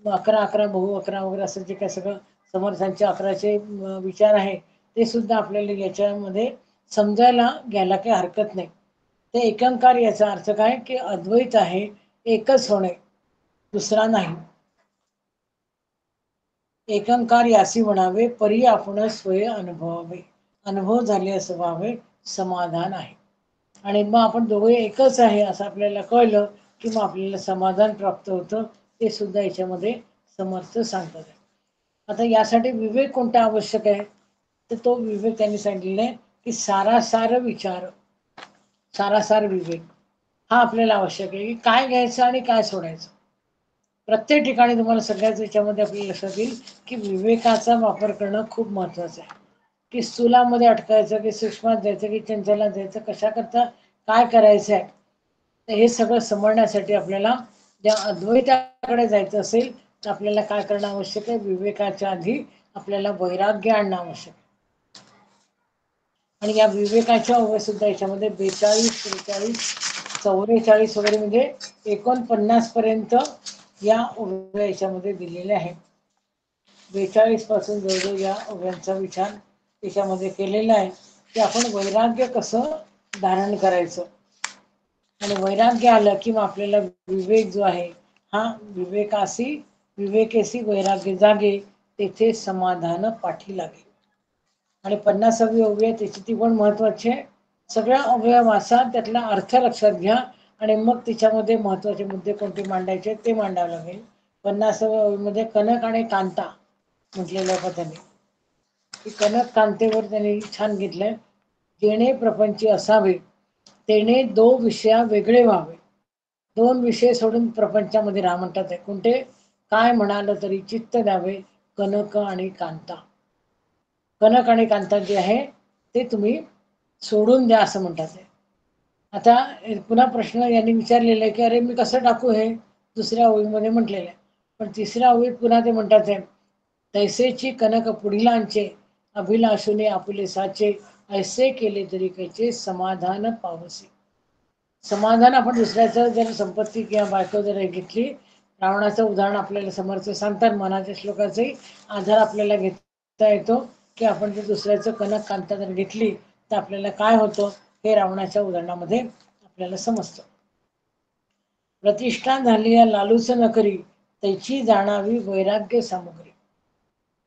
11 बहु 11 वगैरे असं जे काय सगळं समर्थांचे 11चे विचार आहे ते सुद्धा आपल्याला याच्यामध्ये समजायला घ्यायला काही हरकत नाही. ते एकंकार याचा अर्थ काय की अद्वैत आहे, एकच होणे, दुसरा नाही. एकंकार यासी म्हणावे, परी आपण स्वय अनुभवावे, अनुभव झाले असं व्हावे, समाधान आहे. आणि मग आपण दोघे एकच आहे असं आपल्याला कळलं की मग आपल्याला समाधान प्राप्त होतं. ते सुद्धा याच्यामध्ये समर्थ सांगतात. आता यासाठी विवेक कोणता आवश्यक आहे, तर तो विवेक त्यांनी सांगितलेला आहे की सारासार विचार, सारासार विवेक हा आपल्याला आवश्यक आहे की काय घ्यायचं आणि काय सोडायचं. प्रत्येक ठिकाणी तुम्हाला सगळ्याच याच्यामध्ये आपल्याला लक्षात येईल की विवेकाचा वापर करणं खूप महत्वाचं आहे. की स्थूलामध्ये अटकायचं की सूक्ष्मात जायचं की चंचलात जायचं, कशा करता काय करायचं आहे, तर हे सगळं समजण्यासाठी आपल्याला ज्या अद्वैताकडे जायचं असेल तर आपल्याला काय करणं आवश्यक आहे, विवेकाच्या आधी आपल्याला वैराग्य आणणं आवश्यक आहे. आणि या विवेकाच्या ओव्या सुद्धा याच्यामध्ये 42, 43, 44 वगैरे म्हणजे 49 पर्यंत या ओव्या याच्यामध्ये दिलेल्या आहेत. 42 पासून जवळजवळ या ओव्यांचा विचार त्याच्यामध्ये केलेला आहे की आपण वैराग्य कसं धारण करायचं. आणि वैराग्य आलं की मग आपल्याला विवेक जो आहे हा विवेकेसी वैराग्य जागे, तेथे समाधान पाठी लागेल. आणि 50वी ओवी आहे त्याची ती पण महत्वाची आहे. सगळ्या ओव्या वाचा, त्यातला अर्थ लक्षात घ्या आणि मग तिच्यामध्ये महत्वाचे मुद्दे कोणते मांडायचे ते मांडावं लागेल. 50व्या ओवीमध्ये कनक आणि कांता म्हटलेल्या पदाने की कनक कांतेवर त्यांनी छान घेतलंय. जेणे प्रपंची असावे तेणे दो विषया वेगळे व्हावे. 2 विषय सोडून प्रपंचामध्ये राहा म्हणतात आहे. कोणते, काय म्हणालं तरी चित्त द्यावे, कनक आणि कांता. कनक आणि कांता जे आहे ते तुम्ही सोडून द्या असं म्हणतात आहे. आता पुन्हा प्रश्न यांनी विचारलेला आहे की अरे मी कसं टाकू, हे दुसऱ्या ओळीमध्ये म्हटलेलं आहे. पण तिसऱ्या ओळीत पुन्हा ते म्हणतात आहे, तैसेची कनक पुढिलांचे अभिलाषुने आपुले साचे, ऐसे केले तरी कैचे समाधान पावसे. समाधान आपण दुसऱ्याचं जर संपत्ती किंवा बायको जर घेतली, रावणाचं उदाहरण आपल्याला समर्थ सांगतात, मनाच्या श्लोकाचाही आधार आपल्याला घेता येतो की आपण जर दुसऱ्याचं कनक कांता जर घेतली तर आपल्याला काय होतं हे रावणाच्या उदाहरणामध्ये आपल्याला समजतं. प्रतिष्ठा झाली या लालूच न करी, त्याची जाणावी वैराग्य सामुग्री.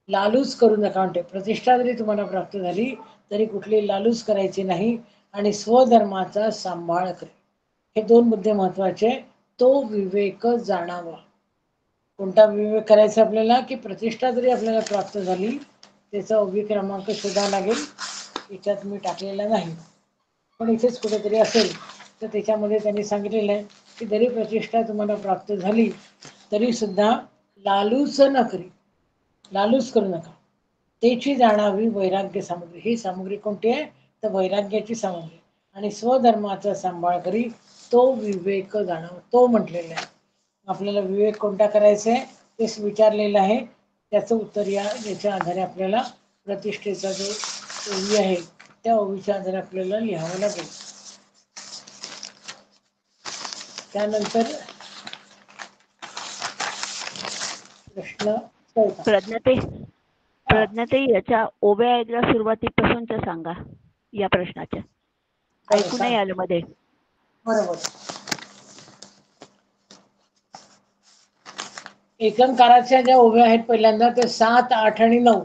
लालूच करू नका म्हणते. प्रतिष्ठा जरी तुम्हाला प्राप्त झाली तरी कुठली लालूच करायची नाही आणि स्वधर्माचा सांभाळ करे. हे 2 मुद्दे महत्वाचे. तो विवेक जाणावा. कोणता विवेक करायचा आपल्याला की प्रतिष्ठा जरी आपल्याला प्राप्त झाली त्याचा ओवी क्रमांक शोधावा लागेल. याच्यात मी टाकलेला नाही पण इथेच कुठेतरी असेल तर त्याच्यामध्ये त्यांनी सांगितलेलं आहे की जरी प्रतिष्ठा तुम्हाला प्राप्त झाली तरी सुद्धा लालूच न करी, लालूच करू नका. त्याची जाणावी वैराग्य सामग्री. ही सामग्री कोणती आहे तर वैराग्याची सामग्री. आणि स्वधर्माचा सांभाळ करी, तो विवेक जाणावा. तो म्हटलेला आहे. आपल्याला विवेक कोणता करायचा आहे तेच विचारलेलं आहे. त्याचं उत्तर याच्या आधारे आपल्याला प्रतिष्ठेचा जो ओवी आहे त्या ओवीच्या आधारे आपल्याला लिहावं लागेल. त्यानंतर प्रश्न चौथा.
प्रज्ञाताई याच्या ओव्या एकदा सुरुवातीपासूनच सांगा या प्रश्नाच्या. ऐकू नाही आलं मध्ये.
बरोबर. एकंकाराच्या ज्या ओव्या आहेत पहिल्यांदा ते 7, 8 आणि 9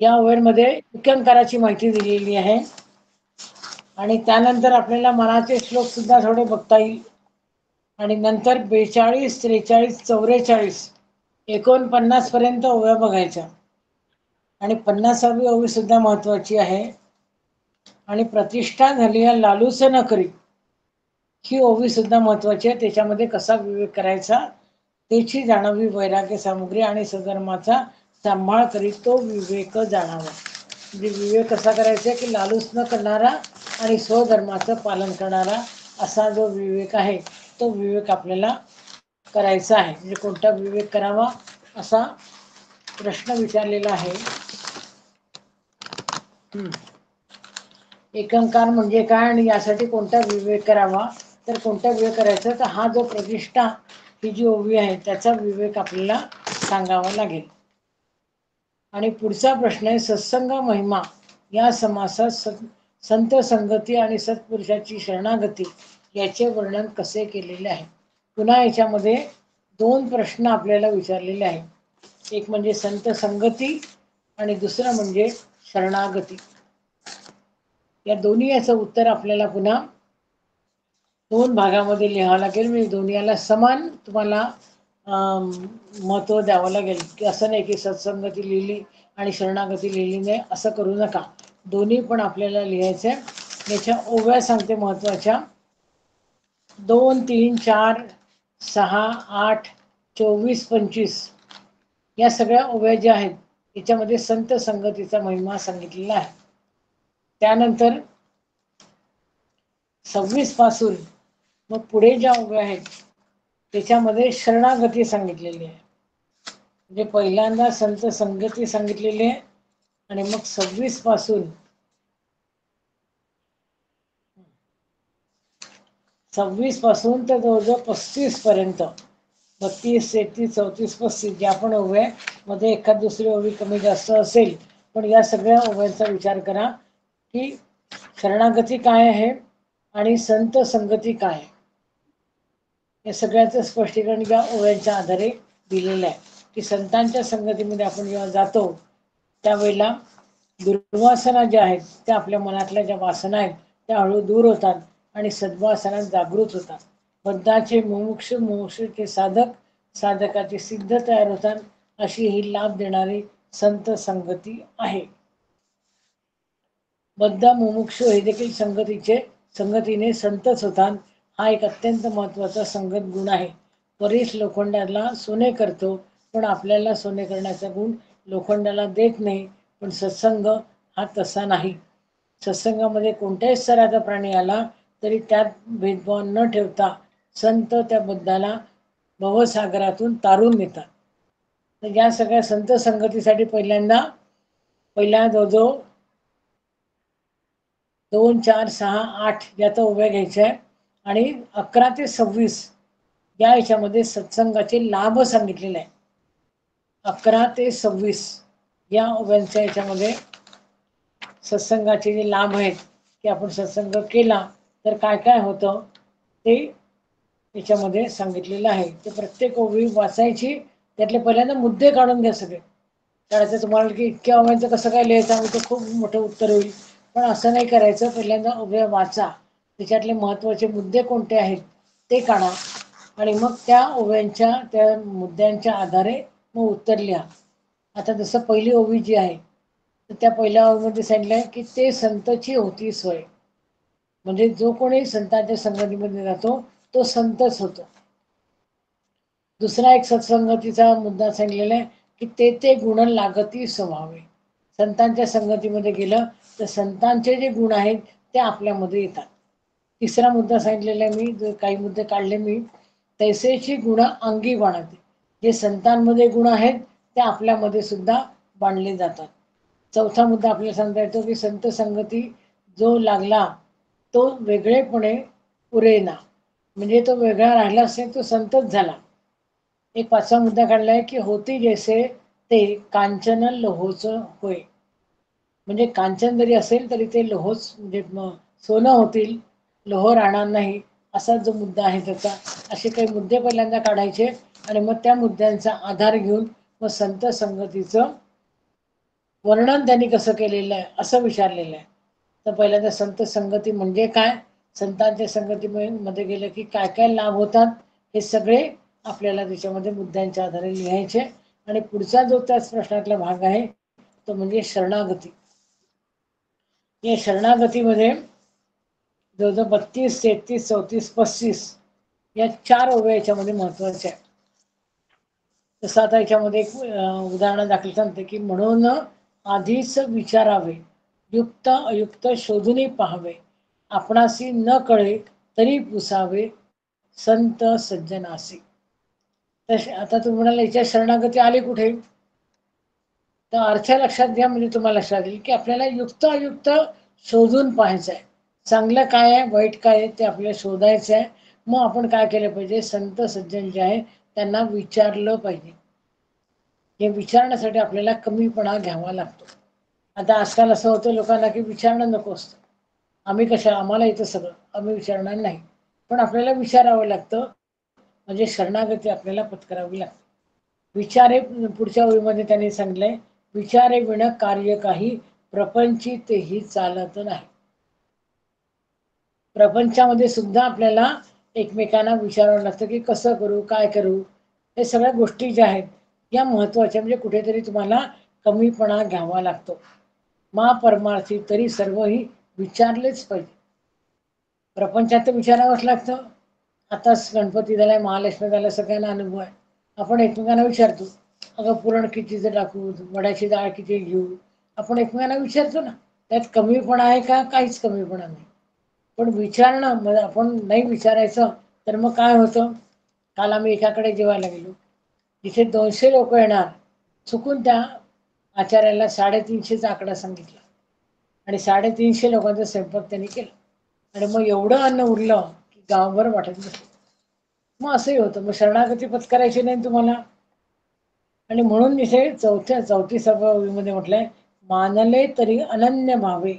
या ओव्यांमध्ये एकंकाराची माहिती दिलेली आहे. आणि त्यानंतर आपल्याला मनाचे श्लोक सुद्धा थोडे बघता येईल. आणि नंतर 42, 43, 44, 49 पर्यंत ओव्या बघायच्या. आणि 50वी ओवी सुद्धा महत्वाची आहे. आणि प्रतिष्ठा झाली या लालूच न करी, ही ओवी सुद्धा महत्वाची आहे. त्याच्यामध्ये कसा विवेक करायचा त्याची जाणावी वैराग्य सामुग्री आणि सधर्माचा सांभाळ करी तो विवेक जाणावा. म्हणजे विवेक कसा करायचा की लालूच न करणारा आणि स्वधर्माचं पालन करणारा असा जो विवेक आहे तो विवेक आपल्याला करायचा आहे. म्हणजे कोणता विवेक करावा असा प्रश्न विचारलेला आहे. एकंकार म्हणजे काय आणि यासाठी कोणता विवेक करावा, तर कोणता विवेक करायचा, तर हा जो प्रतिष्ठा ही जी ओवी आहे त्याचा विवेक आपल्याला सांगावा लागेल. आणि पुढचा प्रश्न आहे सत्संग महिमा या समासात संत संगती आणि सत्पुरुषाची शरणागती याचे वर्णन कसे केलेले आहे. पुन्हा याच्यामध्ये दोन प्रश्न आपल्याला विचारलेले आहेत. एक म्हणजे संत संगती आणि दुसरं म्हणजे शरणागती. या दोन्ही याचं उत्तर आपल्याला पुन्हा दोन भागामध्ये लिहावं लागेल. म्हणजे दोन्ही याला समान तुम्हाला महत्त्व द्यावं लागेल. की असं नाही की सत्संगती लिहिली आणि शरणागती लिहिली नाही असं करू नका. दोन्ही पण आपल्याला लिहायचं आहे. याच्या ओव्या सांगते महत्त्वाच्या 2, 3, 4, 6, 8, 24, 25 या सगळ्या ओव्या ज्या आहेत याच्यामध्ये संत संगतीचा महिमा सांगितलेला आहे. त्यानंतर 26 पासून मग पुढे ज्या ओव्या आहेत त्याच्यामध्ये शरणागती सांगितलेली आहे. म्हणजे पहिल्यांदा संत संगती सांगितलेली आहे आणि मग 26 पासून 26 पासून तर जवळजवळ 35 पर्यंत 32, 33, 34, 35 ज्या पण ओव्या मध्ये एखाद दुसरी ओवी कमी जास्त असेल, पण या सगळ्या ओव्यांचा विचार करा की शरणागती काय आहे आणि संत संगती काय आहे. या सगळ्याचं स्पष्टीकरण या ओव्यांच्या आधारे दिलेलं आहे. की संतांच्या संगतीमध्ये आपण जेव्हा जातो त्यावेळेला दुर्वासना ज्या आहेत त्या आपल्या मनातल्या ज्या वासना आहेत त्या हळू दूर होतात आणि सद्वासना जागृत होतात. बद्धाचे मुमुक्ष, मुमुक्षुचे साधक, साधकाचे सिद्ध तयार होतात. अशी ही लाभ देणारी संत संगती आहे. बद्ध मुमुक्षु हे देखील संगतीने संतच होतात. हा एक अत्यंत महत्वाचा संगत गुण आहे. परीस लोखंडाला सोने करतो पण आपल्याला सोने करण्याचा गुण लोखंडाला देत नाही. पण सत्संग हा तसा नाही. सत्संगामध्ये कोणत्याही स्तराचा प्राणी आला तरी त्यात भेदभाव न ठेवता संत त्या बुद्धाला भवसागरातून तारून नेतात. तर या सगळ्या संत संगतीसाठी पहिल्या जवळजवळ 2, 4, 6, 8 याचा ओव्या घ्यायच्या आहे आणि 11 ते 26 या याच्यामध्ये सत्संगाचे लाभ सांगितलेले आहे. 11 ते 26 या ओव्यांच्या याच्यामध्ये सत्संगाचे जे लाभ आहेत की आपण सत्संग केला तर काय काय होतं ते याच्यामध्ये सांगितलेलं आहे. ते प्रत्येक ओवी वाचायची, त्यातले पहिल्यांदा मुद्दे काढून घ्या सगळे. त्याचं तुम्हाला की इतक्या ओव्यांचं कसं काय लिहायचं आम्ही तर खूप मोठं उत्तर होईल, पण असं नाही करायचं. पहिल्यांदा ओव्या वाचा, त्याच्यातले महत्त्वाचे मुद्दे कोणते आहेत ते काढा आणि मग त्या ओव्यांच्या त्या मुद्द्यांच्या आधारे मग उत्तर लिहा. आता जसं पहिली ओवी जी आहे तर त्या पहिल्या ओवीमध्ये सांगितलं आहे की ते संतची होती सोय. म्हणजे जो कोणी संतांच्या संगतीमध्ये जातो तो संतच होतो. दुसरा एक सत्संगतीचा मुद्दा सांगितलेला आहे की ते गुण लागती स्वभावे. संतांच्या संगतीमध्ये गेलं तर संतांचे जे गुण आहेत ते आपल्यामध्ये येतात. तिसरा मुद्दा सांगितलेला आहे मी, जो काही मुद्दे काढले मी, तैसेची गुण अंगी बाणते. जे संतांमध्ये गुण आहेत ते आपल्यामध्ये सुद्धा बांधले जातात. चौथा मुद्दा आपल्याला सांगता येतो की संत संगती जो लागला तो वेगळेपणे पुरेना, म्हणजे तो वेगळा राहिला असेल तो संतच झाला. एक पाचवा मुद्दा काढला आहे की होती जैसे ते कांचन लोहोच होय. म्हणजे कांचन जरी असेल तरी ते लोहोच म्हणजे सोनं होतील, लोह राहणार नाही असा जो मुद्दा आहे त्याचा. असे काही मुद्दे पहिल्यांदा काढायचे आणि मग त्या मुद्द्यांचा आधार घेऊन मग संत संगतीचं वर्णन त्यांनी कसं केलेलं आहे असं विचारलेलं आहे. तर पहिल्यांदा संत संगती म्हणजे काय, संतांच्या संगतीमध्ये गेलं की काय काय लाभ होतात हे सगळे आपल्याला त्याच्यामध्ये मुद्द्यांच्या आधारे लिहायचे. आणि पुढचा जो त्याच प्रश्नातला भाग आहे तो म्हणजे शरणागती. या शरणागतीमध्ये जवळजवळ 32, 33, 34, 35 या 4 ओव्या याच्यामध्ये महत्वाच्या आहे. तसं आता याच्यामध्ये एक उदाहरण दाखल सांगते की म्हणून आधीच विचारावे, युक्त अयुक्त शोधूनही पाहावे, आपणासी न कळे तरी पुसावे, संत सज्जनासी. तर आता तुम्ही म्हणाला याच्या शरणागती आली कुठे, तर अर्थ लक्षात घ्या, म्हणजे तुम्हाला लक्षात येईल की आपल्याला युक्त अयुक्त शोधून पाहायचं आहे. चांगलं काय आहे, वाईट काय आहे ते आपल्याला शोधायचं आहे. मग आपण काय केलं पाहिजे, संत सज्जन जे आहे त्यांना विचारलं पाहिजे. हे विचारण्यासाठी आपल्याला कमीपणा घ्यावा लागतो. आता आजकाल असं होतं लोकांना की विचारणं नको असतं. आम्ही कशा, आम्हाला येतं सगळं, आम्ही विचारणार नाही. पण आपल्याला विचारावं लागतं, म्हणजे शरणागती आपल्याला पत्करावी लागते. विचारे, पुढच्या ओळीमध्ये त्यांनी सांगितलंय, विचारे विण कार्य काही, प्रपंची तेही चालत नाही. प्रपंचामध्ये सुद्धा आपल्याला एकमेकांना विचारावं लागतं की कसं करू, काय करू. हे सगळ्या गोष्टी ज्या आहेत या महत्वाच्या, म्हणजे कुठेतरी तुम्हाला कमीपणा घ्यावा लागतो. मा परमार्थी तरी सर्वही विचारलेच पाहिजे. प्रपंचात तर विचारावंच लागतं. आताच गणपती झालाय, महालक्ष्मी झाला, सगळ्यांना अनुभव आहे. आपण एकमेकांना विचारतो, अगं पुरण कितीचं टाकू, वड्याची डाळ किती घेऊ, आपण एकमेकांना विचारतो ना. त्यात कमीपणा आहे का, काहीच कमीपणा नाही. पण विचारणं, मग आपण नाही विचारायचं तर मग काय होतं. काल आम्ही एकाकडे जेवायला गेलो, जिथे 200 लोक येणार, चुकून त्या आचार्याला 350चा आकडा सांगितला आणि 350 लोकांचा स्वयंपाक त्यांनी केला. आणि मग एवढं अन्न उरलं की गावभर वाटत नसलं. मग असंही होतं. मग शरणागती पत्करायची नाही तुम्हाला. आणि म्हणून इथे 34व्या ओळीमध्ये म्हटलंय, मानले तरी अनन्य भावे,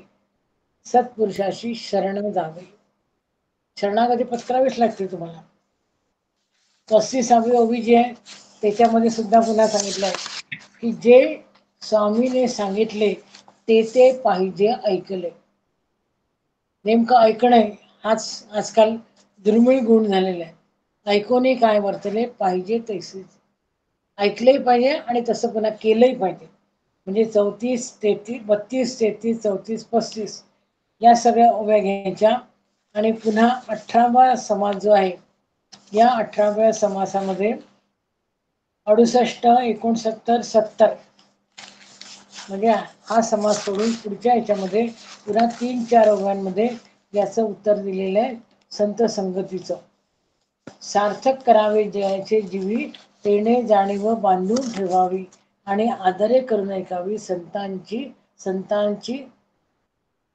सत्पुरुषाशी शरण जावे. शरणागती पत्करावीच लागते तुम्हाला. 35वी ओवी जी आहे त्याच्यामध्ये सुद्धा पुन्हा सांगितलंय की जे स्वामीने सांगितले ते पाहिजे ऐकले. नेमकं ऐकणं हाच आजकाल दुर्मिळ गुण झालेला आहे. ऐकूनही काय वर्तले, पाहिजे तसेच ऐकलंही पाहिजे आणि तसं पुन्हा केलंही पाहिजे. म्हणजे 32, 33 34 35 या सगळ्या ओव्या घ्यायच्या. आणि पुन्हा 18वा समास जो आहे, या 18व्या समासामध्ये 68, 69, 70 म्हणजे हा समास सोडून पुढच्या याच्यामध्ये पुन्हा 3-4 ओव्यांमध्ये याचं उत्तर दिलेलं आहे. संत संगतीचं सार्थक करावे जयाचे जीवी, तेने जाणीव बांधून ठेवावी, आणि आदरे करून ऐकावी संतांची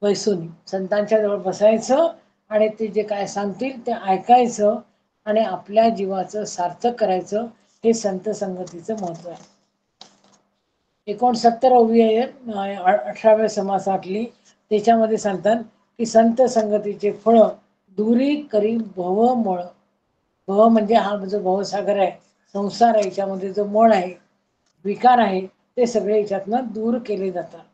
बैसोनी. संतांच्या जवळ बसायचं आणि ते जे काय सांगतील ते ऐकायचं आणि आपल्या जीवाचं सार्थक करायचं. हे संत संगतीचं महत्व आहे. 69 ओवी आहे 18व्या समासातली. त्याच्यामध्ये सांगतात की संत संगतीचे फळ दुरी करी भवमळ. भव म्हणजे हा जो भवसागर आहे, संसार आहे, याच्यामध्ये जो मळ आहे, विकार आहे, ते सगळे याच्यातनं दूर केले जातात.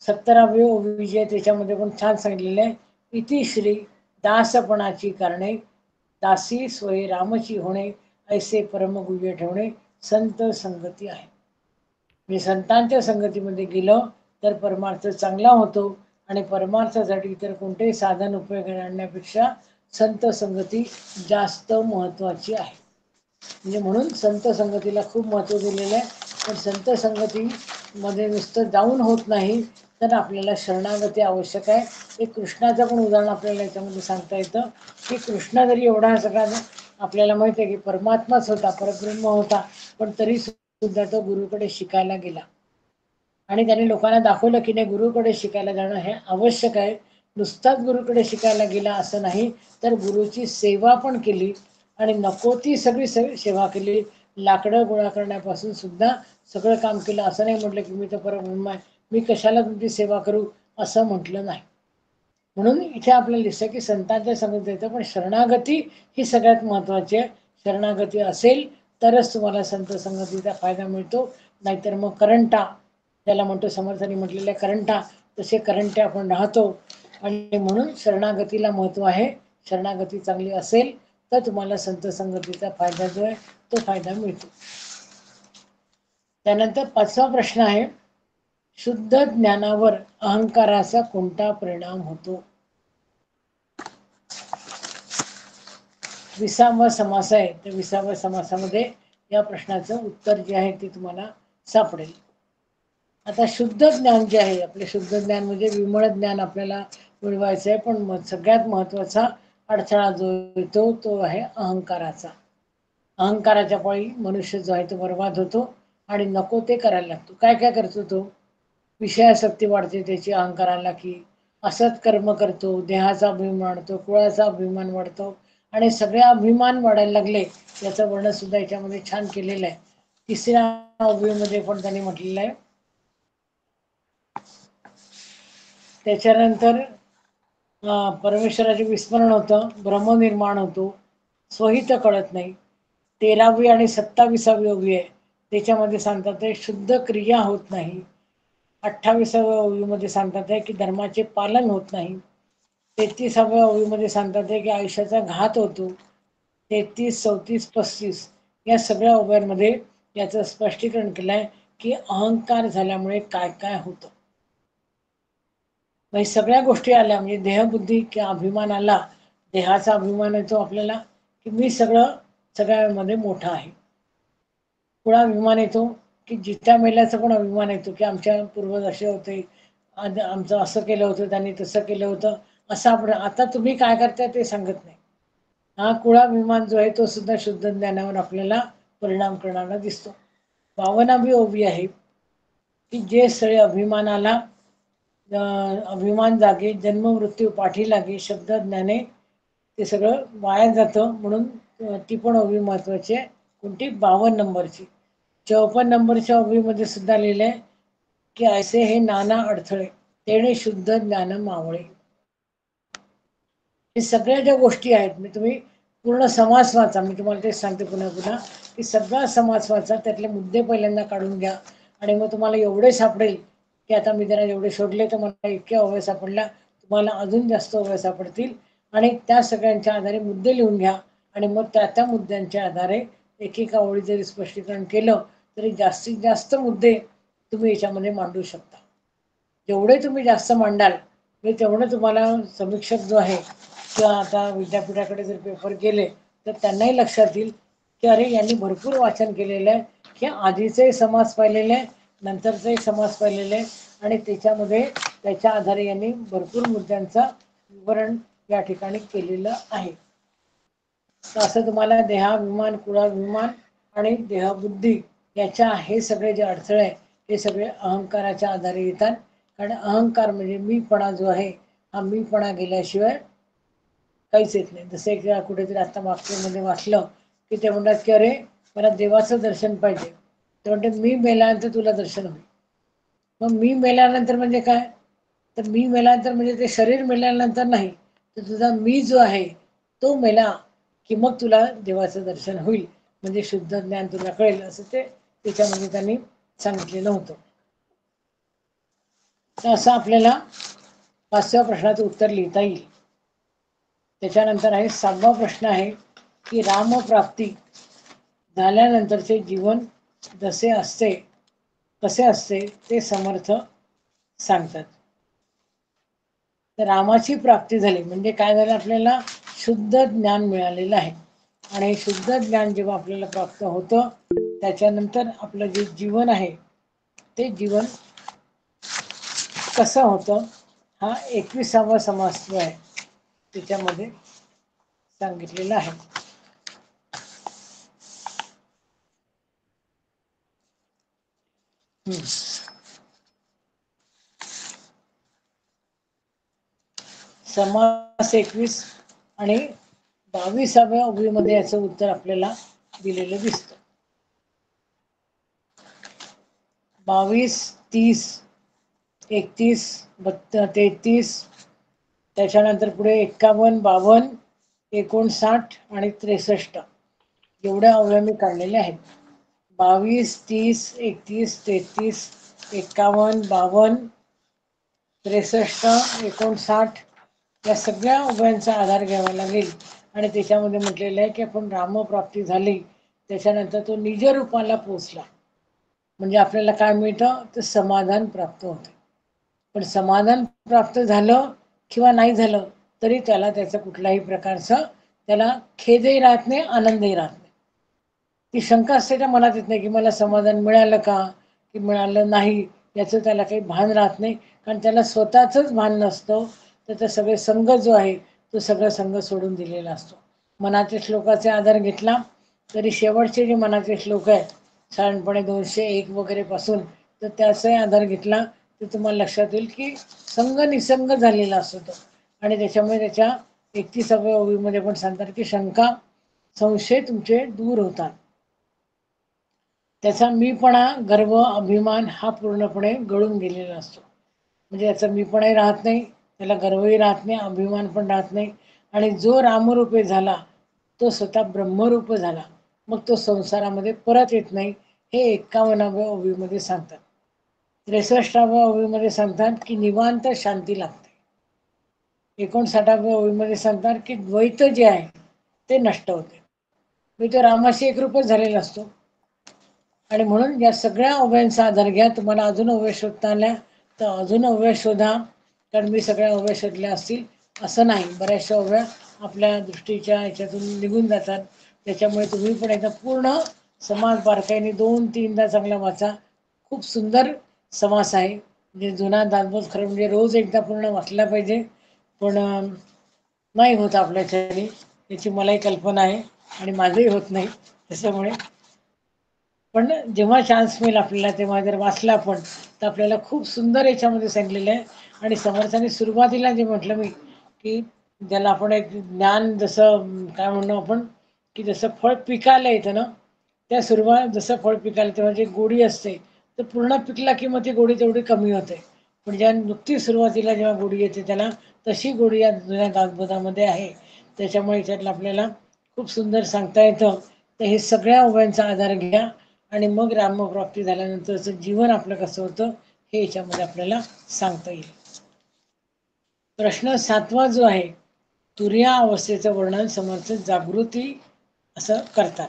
70वी ओवी जी आहे त्याच्यामध्ये पण छान सांगितलेलं आहे, इति श्री दासपणाची कारणे, दासी स्वय रामची होणे, ऐसे परमगुह्य ठेवणे संत संगती आहे. म्हणजे संतांच्या संगतीमध्ये गेलं तर परमार्थ चांगला होतो. आणि परमार्थासाठी इतर कोणतेही साधन उपयोग आणण्यापेक्षा संत संगती जास्त महत्वाची आहे. म्हणजे म्हणून संत संगतीला खूप महत्व दिलेलं आहे. पण संत संगतीमध्ये नुसतं जाऊन होत नाही, तर आपल्याला शरणागती आवश्यक आहे. एक कृष्णाचं पण उदाहरण आपल्याला याच्यामध्ये सांगता येतं की कृष्ण जरी एवढा सगळा, आपल्याला माहिती आहे की परमात्माच होता, परब्रह्म होता, पण तरी सुद्धा तो गुरुकडे शिकायला गेला. आणि त्याने लोकांना दाखवलं की नाही, गुरुकडे शिकायला जाणं हे आवश्यक आहे. नुसताच गुरुकडे शिकायला गेला असं नाही, तर गुरुची सेवा पण केली आणि नको ती सगळी सेवा केली. लाकडं गोळा करण्यापासून सुद्धा सगळं काम केलं. असं नाही म्हटलं की मी तर परब्रह्म आहे, मी कशाला तुमची सेवा करू, असं म्हटलं नाही. म्हणून इथे आपल्याला दिसतं की संतांच्या संगतीत येतं, पण शरणागती ही सगळ्यात महत्वाची आहे. शरणागती असेल तरच तुम्हाला संत संगतीचा फायदा मिळतो. नाहीतर मग करंटा, त्याला म्हणतो समर्थांनी म्हटलेल्या करंटा, तसे करंटे आपण राहतो. आणि म्हणून शरणागतीला महत्व आहे. शरणागती चांगली असेल तर तुम्हाला संत संगतीचा फायदा जो आहे तो फायदा मिळतो. त्यानंतर 5वा प्रश्न आहे, शुद्ध ज्ञानावर अहंकाराचा कोणता परिणाम होतो? 20वा समास आहे. तर 20व्या समासामध्ये या प्रश्नाचं उत्तर जे आहे ते तुम्हाला सापडेल. आता शुद्ध ज्ञान जे आहे, आपले शुद्ध ज्ञान म्हणजे विमळ ज्ञान आपल्याला मिळवायचं आहे, पण सगळ्यात महत्वाचा अडथळा जो येतो तो आहे अहंकाराचा. अहंकाराच्या पायी मनुष्य जो आहे तो बर्बाद होतो आणि नको ते करायला लागतो. काय काय करतो तो? विषयासक्ती वाढते त्याची अहंकाराला, की असत कर्म करतो, देहाचा अभिमान वाढतो, कुळाचा अभिमान वाढतो आणि सगळे अभिमान वाढायला लागले. याचं वर्णन सुद्धा याच्यामध्ये छान केलेलं आहे. 3ऱ्या अवयवामध्ये पण त्यांनी म्हटलेलं आहे. त्याच्यानंतर परमेश्वराचे विस्मरण होतं, भ्रम निर्माण होतो, स्वहित कळत नाही. 13वी आणि 27वी ओवी आहे, त्याच्यामध्ये सांगतात आहे शुद्ध क्रिया होत नाही. 28व्या ओवीमध्ये सांगतात आहे की धर्माचे पालन होत नाही. 33व्या ओवीमध्ये सांगतात आहे की आयुष्याचा घात होतो. 33, 34, 35 या सगळ्या ओव्यांमध्ये याचं स्पष्टीकरण केलं आहे की अहंकार झाल्यामुळे काय काय होतं. म्हणजे सगळ्या गोष्टी आल्या, म्हणजे देहबुद्धी किंवा अभिमान आला, देहाचा अभिमान येतो आपल्याला की मी सगळ्यामध्ये मोठा आहे. पुढे अभिमान येतो की जित्या मेल्याचा पण अभिमान येतो की आमच्या पूर्वज असे होते, आमचं असं केलं होतं, त्यांनी तसं केलं होतं, असं आपण आता तुम्ही काय करताय ते सांगत नाही. हा कुळाभिमान जो आहे तो सुद्धा शुद्ध ज्ञानावर आपल्याला परिणाम करणारा दिसतो. 52वी ओवी आहे की जे स्थळी अभिमानाला अभिमान जागे, जन्म मृत्यू पाठी लागे, शब्द ज्ञाने ते सगळं वाया जातं. म्हणून ती पण ओवी महत्वाची आहे. कोणती? 52 नंबरची. 54 नंबरच्या ओवीमध्ये सुद्धा लिहिलंय की ऐसे हे नाना अडथळे तेणे शुद्ध ज्ञान मावळे. हे सगळ्या ज्या गोष्टी आहेत, मी तुम्ही पूर्ण समास वाचा, मी तुम्हाला तेच सांगते पुन्हा पुन्हा की सगळा समास वाचा, त्यातले मुद्दे पहिल्यांदा काढून घ्या आणि मग तुम्हाला एवढे सापडेल की आता मी जरा एवढे शोधले तर मला इतक्या ओव्या सापडल्या, तुम्हाला अजून जास्त ओव्या सापडतील आणि त्या सगळ्यांच्या आधारे मुद्दे लिहून घ्या आणि मग त्या मुद्द्यांच्या आधारे एकेका ओळी जरी स्पष्टीकरण केलं तरी जास्तीत जास्त मुद्दे तुम्ही याच्यामध्ये मांडू शकता. जेवढे तुम्ही जास्त मांडाल तेवढं तुम्हाला समीक्षक जो आहे किंवा आता विद्यापीठाकडे जर पेपर गेले तर त्यांनाही लक्षात येईल की अरे यांनी भरपूर वाचन केलेलं आहे, की आधीचे समास पाहिलेले आहे, नंतरचे समास पाहिलेले आहे आणि त्याच्यामध्ये त्याच्या आधारे यांनी भरपूर मुद्द्यांचं विवरण या ठिकाणी केलेलं आहे. तर असं तुम्हाला देहाभिमान, कुळाभिमान आणि देहबुद्धी याच्या हे सगळे जे अडथळे आहे हे सगळे अहंकाराच्या आधारे येतात. कारण अहंकार म्हणजे मीपणा जो आहे हा मीपणा गेल्याशिवाय काहीच येत नाही. जसं एक कुठेतरी आता वाक्यामध्ये वाचलं की ते म्हणतात की अरे मला देवाचं दर्शन पाहिजे, ते म्हणते मी मेल्यानंतर तुला दर्शन होईल. मग मी मेल्यानंतर म्हणजे काय? तर मी मेल्यानंतर म्हणजे ते शरीर मेल्यानंतर नाही, तर तुझा मी जो आहे तो मेला की मग तुला देवाचं दर्शन होईल, म्हणजे शुद्ध ज्ञान तुला कळेल, असं ते त्याच्यामध्ये त्यांनी सांगितलेलं होतं. तर असं आपल्याला 5व्या प्रश्नाचं उत्तर लिहिता येईल. त्याच्यानंतर आहे 6वा प्रश्न आहे की रामप्राप्ती झाल्यानंतरचे जीवन कसे असते ते समर्थ सांगतात. तर रामाची प्राप्ती झाली म्हणजे काय झालं? आपल्याला शुद्ध ज्ञान मिळालेलं आहे आणि शुद्ध ज्ञान जेव्हा आपल्याला प्राप्त होतं त्याच्यानंतर आपलं जे जीवन आहे ते जीवन कसं होतं हा 21वा समास जो आहे त्याच्यामध्ये सांगितलेलं आहे. समास 21 आणि 22व्या ओवीमध्ये याचं उत्तर आपल्याला दिलेलं दिसतं. 22, 30, 31, 33 त्याच्यानंतर पुढे 51, 52, 59 आणि 63 एवढ्या ओव्या मी काढलेल्या आहेत. 22, 30, 31, 33, 51, 52, 63, 59 या सगळ्या ओव्यांचा आधार घ्यावा लागेल आणि त्याच्यामध्ये म्हटलेलं आहे की आपण रामप्राप्ती झाली त्याच्यानंतर तो निज रूपाला पोचला. म्हणजे आपल्याला काय मिळतं तर समाधान प्राप्त होते. पण समाधान प्राप्त झालं किंवा नाही झालं तरी त्याला त्याचं कुठल्याही प्रकारचं त्याला खेदही राहत नाही, आनंदही राहत नाही. ती शंका असते त्या मनात येत नाही की मला समाधान मिळालं का की मिळालं नाही, याचं त्याला काही भान राहत नाही. कारण त्याला स्वतःचंच भान नसतं. त्याचा सगळे संघ जो आहे तो सगळा संघ सोडून दिलेला असतो. मनाच्या श्लोकाचे आधार घेतला तरी शेवटचे जे मनाचे श्लोक आहेत साधारणपणे 201 वगैरे पासून, तर त्याचाही आधार घेतला तर तुम्हाला लक्षात येईल की संघ निसंग झालेला असतो तो. आणि त्याच्यामुळे त्याच्या 31व्या ओळीमध्ये पण सांगतात की शंका संशय तुमचे दूर होतात. त्याचा मीपणा गर्व अभिमान हा पूर्णपणे गळून गेलेला असतो. म्हणजे त्याचा मीपणाही राहत नाही, त्याला गर्वही राहत नाही, अभिमान पण राहत नाही. आणि जो रामरूपे झाला तो स्वतः ब्रह्मरूप झाला, मग तो संसारामध्ये परत येत नाही. हे 51व्या ओवीमध्ये सांगतात. 63व्या ओवीमध्ये सांगतात की निवांत शांती लागते. 59व्या ओवीमध्ये सांगतात की द्वैत जे आहे ते नष्ट होते. मी तो रामाशी एकरूपच झालेला असतो. आणि म्हणून या सगळ्या ओव्यांचा आधार घ्या. तुम्हाला अजून ओव्या शोधता आल्या तर अजून ओव्या शोधा, कारण मी सगळ्या ओव्या शोधल्या असतील असं नाही. बऱ्याचशा ओव्या आपल्या दृष्टीच्या ह्याच्यातून निघून जातात. त्याच्यामुळे तुम्ही पण एकदा पूर्ण समास बारकाईने 2-3दा चांगला वाचा. खूप सुंदर समास आहे. म्हणजे जुना दासबोध खरं म्हणजे रोज एकदा पूर्ण वाचला पाहिजे, पण नाही होत आपल्याच्याने, याची मलाही कल्पना आहे आणि माझंही होत नाही. त्याच्यामुळे पण जेव्हा चान्स मिळेल आपल्याला तेव्हा जर वाचला आपण तर आपल्याला खूप सुंदर याच्यामध्ये सांगलेलं आहे. आणि समर्थाने सुरुवातीला जे म्हटलं मी की ज्याला आपण एक ज्ञान जसं काय म्हणणं आपण की जसं फळ पिकायला येतं ना, त्या सुरुवात जसं फळ पिकायला तेव्हा जी गोडी असते तर पूर्ण पिकला की मग ती गोडी तेवढी कमी होते. पण ज्या नुकती सुरुवातीला जेव्हा गोडी येते त्याला तशी गोडी या जुन्या दासबोधामध्ये आहे. त्याच्यामुळे याच्यातलं आपल्याला खूप सुंदर सांगता येतं. तर हे सगळ्या ओव्यांचा आधार घ्या आणि मग रामप्राप्ती झाल्यानंतरचं जीवन आपलं कसं होतं हे याच्यामध्ये आपल्याला सांगता येईल. प्रश्न 7वा जो आहे, तुर्या अवस्थेचं वर्णन समर्थ जागृती असं करतात.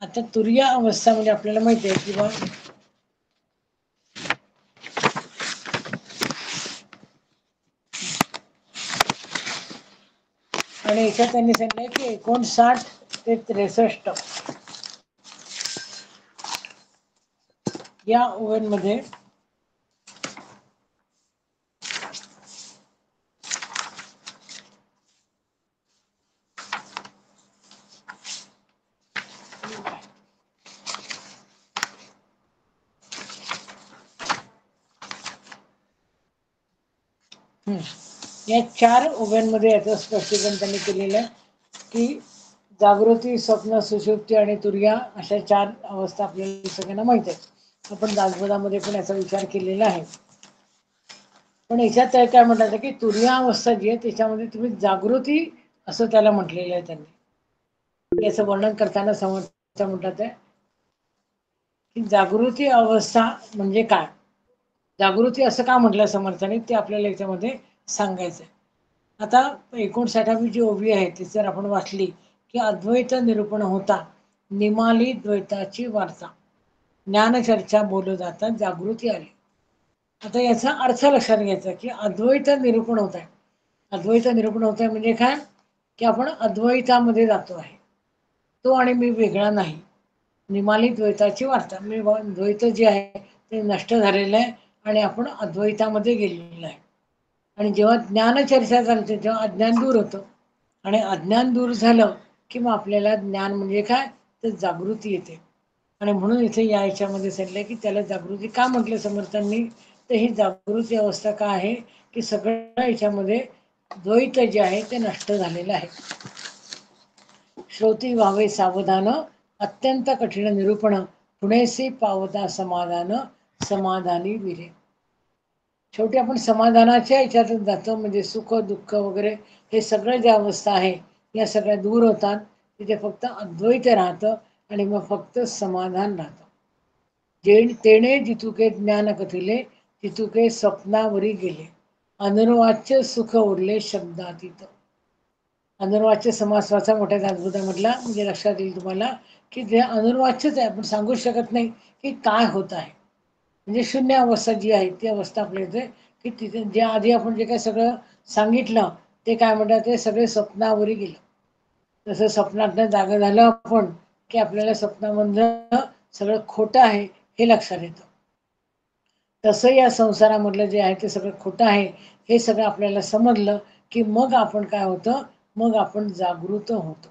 आता तुर्या अवस्था म्हणजे आपल्याला माहिती आहे किंवा आणि याच्यात त्यांनी सांगितलंय की 59 ते 63 या ओव्यांमध्ये या 4 ओव्यांमध्ये याचं स्पष्टीकरण त्यांनी केलेलं आहे की जागृती, स्वप्न, सुषुप्ती आणि तुर्या अशा 4 अवस्था आपल्याला सगळ्यांना माहित आहेत. आपण दासबोधामध्ये पण याचा विचार केलेला आहे. पण याच्यात काय म्हटलं की तुर्या अवस्था जी आहे त्याच्यामध्ये तुम्ही जागृती असं त्याला म्हटलेलं आहे त्यांनी. याचं वर्णन करताना समर्थ म्हणतात आहे की जागृती अवस्था म्हणजे काय, जागृती असं का म्हटलं समर्थाने ते आपल्याला याच्यामध्ये सांगायचं आहे. आता 59वी जी ओवी आहे ती जर आपण वाचली की अद्वैत निरूपण होता निमाली द्वैताची वार्ता, ज्ञानचर्चा बोलू जाता जागृती आली. आता याचा अर्थ लक्षात घ्यायचा की अद्वैत निरूपण होत आहे. अद्वैत निरूपण होत आहे म्हणजे काय की आपण अद्वैतामध्ये जातो आहे, तो आणि मी वेगळा नाही. निमाली द्वैताची वार्ता, मी द्वैत जे आहे ते नष्ट झालेलं आहे आणि आपण अद्वैतामध्ये गेलेलं आहे. आणि जेव्हा ज्ञानचर्चा चालते तेव्हा अज्ञान दूर होतं आणि अज्ञान दूर झालं की मग आपल्याला ज्ञान म्हणजे काय तर जागृती येते. आणि म्हणून इथे या याच्यामध्ये सांगितलं की त्याला जागृती का म्हटलं समर्थांनी, तर ही जागृती अवस्था का आहे की सगळ्या याच्यामध्ये द्वैत जे आहे ते नष्ट झालेलं आहे. श्रोती व्हावे सावधान अत्यंत कठीण निरूपण पुणेसी पावता समाधान समाधानी विरे. शेवटी आपण समाधानाच्या याच्यातून जातो, म्हणजे सुख दुःख वगैरे हे सगळं ज्या अवस्था आहे या सगळ्या दूर होतात. तिथे फक्त अद्वैत राहतं आणि मग फक्त समाधान राहतं. तेणे जितुके ज्ञान कथिले तितुके स्वप्नावरी गेले, अनुर्वाच्य सुख उरले शब्दातीत. अनुर्वाच्य समासाचा मोठ्या दासबोधामधला म्हणजे लक्षात येईल तुम्हाला की जे अनुर्वाच्यच आहे, आपण सांगू शकत नाही की काय होत आहे. म्हणजे शून्य अवस्था जी आहे ती अवस्था आपल्या इथे की तिथे जे आधी आपण जे काही सगळं सांगितलं ते काय म्हणतात ते सगळे स्वप्नावरी गेलं. जसं स्वप्नातनं जागा झालं आपण की आपल्याला स्वप्नामधलं सगळं खोटं आहे हे लक्षात येतं. तसं या संसारामधलं जे आहे ते सगळं खोटं आहे हे सगळं आपल्याला समजलं की मग आपण काय होतं, मग आपण जागृत होतो.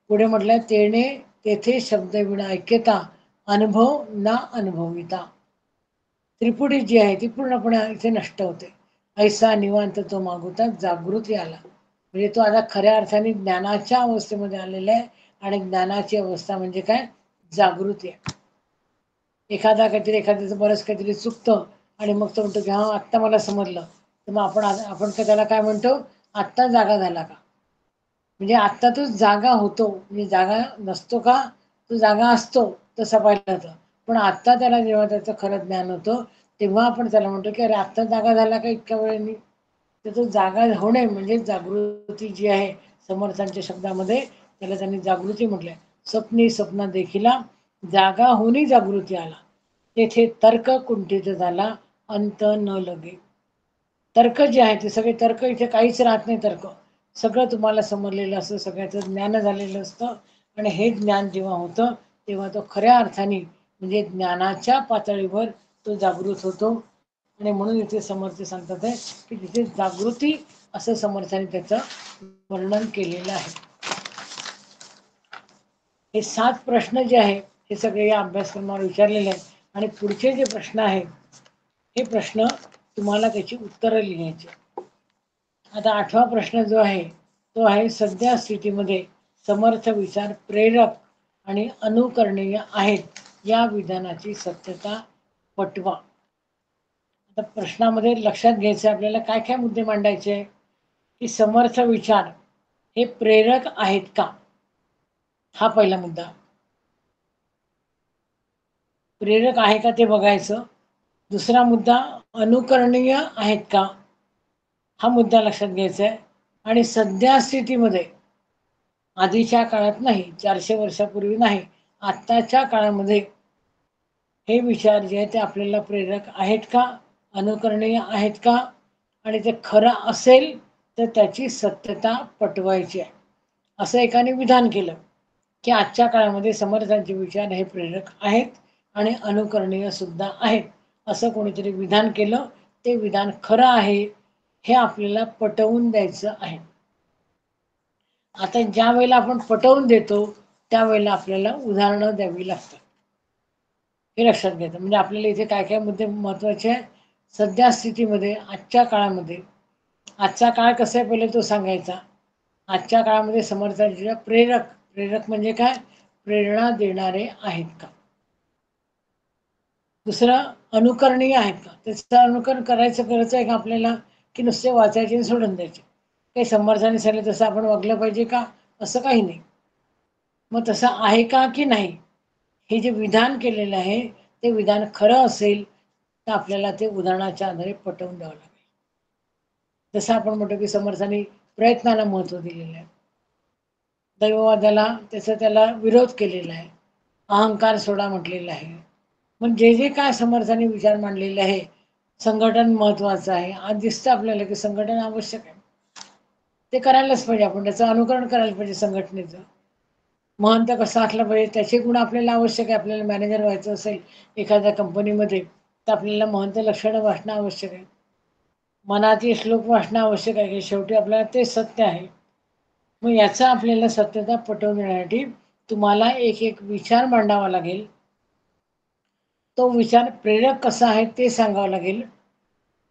पुढे म्हटलं तेने तेथे शब्द विना ऐक्यता अनुभव ना अनुभविता. त्रिपुटी जी आहे ती पूर्णपणे इथे नष्ट होते. ऐसा निवांत तो मागुता जागृती आला. म्हणजे तो आता खऱ्या अर्थाने ज्ञानाच्या अवस्थेमध्ये आलेला आहे आणि ज्ञानाची अवस्था म्हणजे काय, जागृती आहे. एखाद्याचं बरंच काहीतरी चुकतं आणि मग तो म्हणतो की हा आत्ता मला समजलं, तर मग आपण त्याला काय म्हणतो, आत्ता जागा झाला का. म्हणजे आत्ता तो जागा होतो, म्हणजे जागा नसतो का, तो जागा असतो तसा पाहिलं जातं. पण आत्ता त्याला जेव्हा त्याचं खरं ज्ञान होतं तेव्हा आपण त्याला म्हणतो की अरे आत्ता जागा झाला का इतक्या वेळेने. तर तो जागा होणे म्हणजे जागृती जी आहे समर्थांच्या शब्दामध्ये त्याला त्यांनी जागृती म्हटलंय. स्वप्नी स्वप्न देखीला जागा होणी जागृती आला. तेथे तर्क कुंठित झाला अंत न लगे. तर्क जे आहे ते सगळे तर्क इथे काहीच राहत नाही. तर्क सगळं तुम्हाला समजलेलं असतं, सगळ्याचं ज्ञान झालेलं असतं आणि हे ज्ञान जेव्हा होतं तेव्हा तो खऱ्या अर्थाने म्हणजे ज्ञानाच्या पातळीवर तो जागृत होतो. आणि म्हणून इथे समर्थ सांगतात आहे की तिथे जागृती असं समर्थाने त्याचं वर्णन केलेलं आहे. हे 7 प्रश्न जे आहे हे सगळे या अभ्यासक्रमावर विचारलेले आहेत आणि पुढचे जे प्रश्न आहेत हे प्रश्न तुम्हाला त्याची उत्तरं लिहायची. आता 8वा प्रश्न जो आहे तो आहे सध्या स्थितीमध्ये समर्थ विचार प्रेरक आणि अनुकरणीय आहेत या विधानाची सत्यता पटवा. आता प्रश्नामध्ये लक्षात घ्यायचं आपल्याला काय काय मुद्दे मांडायचे की समर्थ विचार हे प्रेरक आहेत का, हा पहिला मुद्दा. प्रेरक आहे का ते बघायचं. दुसरा मुद्दा अनुकरणीय आहेत का, हा मुद्दा लक्षात घ्यायचा आहे. आणि सध्या स्थितीमध्ये आधीच्या काळात नाही, 400 वर्षापूर्वी नाही, आत्ताच्या काळामध्ये हे विचार जे आहे ते आपल्याला प्रेरक आहेत का, अनुकरणीय आहेत का, आणि ते खरं असेल तर त्याची सत्यता पटवायची आहे. असं एकाने विधान केलं की आजच्या काळामध्ये समर्थांचे विचार हे प्रेरक आहेत आणि अनुकरणीय सुद्धा आहेत. असं कोणीतरी विधान केलं, ते विधान खरं आहे हे आपल्याला पटवून द्यायचं आहे. आता ज्या वेळेला आपण पटवून देतो त्यावेळेला आपल्याला उदाहरणं द्यावी लागतात. हे लक्षात घ्यायचं. म्हणजे आपल्याला इथे काय काय मुद्दे महत्वाचे आहे. सध्या स्थितीमध्ये आजच्या काळामध्ये, आजचा काळ कसा आहे पहिले तो सांगायचा. आजच्या काळामध्ये समर्थांचे प्रेरक, प्रेरक म्हणजे काय, प्रेरणा देणारे आहेत का. दुसरं अनुकरणीय आहेत का, त्याचं अनुकरण करायचं आहे का आपल्याला की नुसते वाचायचे आणि सोडून द्यायचे. काही समर्थाने सांगितलं तसं आपण वागलं पाहिजे का, असं काही नाही. मग तसं आहे का की नाही, हे जे विधान केलेलं आहे ते विधान खरं असेल तर आपल्याला ते उदाहरणाच्या आधारे पटवून द्यावं लागेल. जसं आपण म्हणतो की समर्थांनी प्रयत्नाला महत्त्व दिलेलं आहे, दैववादाला त्याला विरोध केलेला आहे, अहंकार सोडा म्हटलेला आहे. मग जे जे काय समर्थांनी विचार मांडलेले आहे, संघटन महत्वाचं आहे. आज दिसतं आपल्याला की संघटन आवश्यक आहे, ते करायलाच पाहिजे. आपण त्याचं अनुकरण करायला पाहिजे. संघटनेचं महंत कसा असला पाहिजे त्याचे गुण आपल्याला आवश्यक आहे. आपल्याला मॅनेजर व्हायचं असेल एखाद्या कंपनीमध्ये तर आपल्याला महंत लक्षणं वाचणं आवश्यक आहे, मनातील श्लोक वाचणं आवश्यक आहे. शेवटी आपल्याला ते सत्य आहे. मग याचा आपल्याला सत्यता पटवून देण्यासाठी तुम्हाला एक एक विचार मांडावा लागेल. तो विचार प्रेरक कसा आहे ते सांगावं लागेल,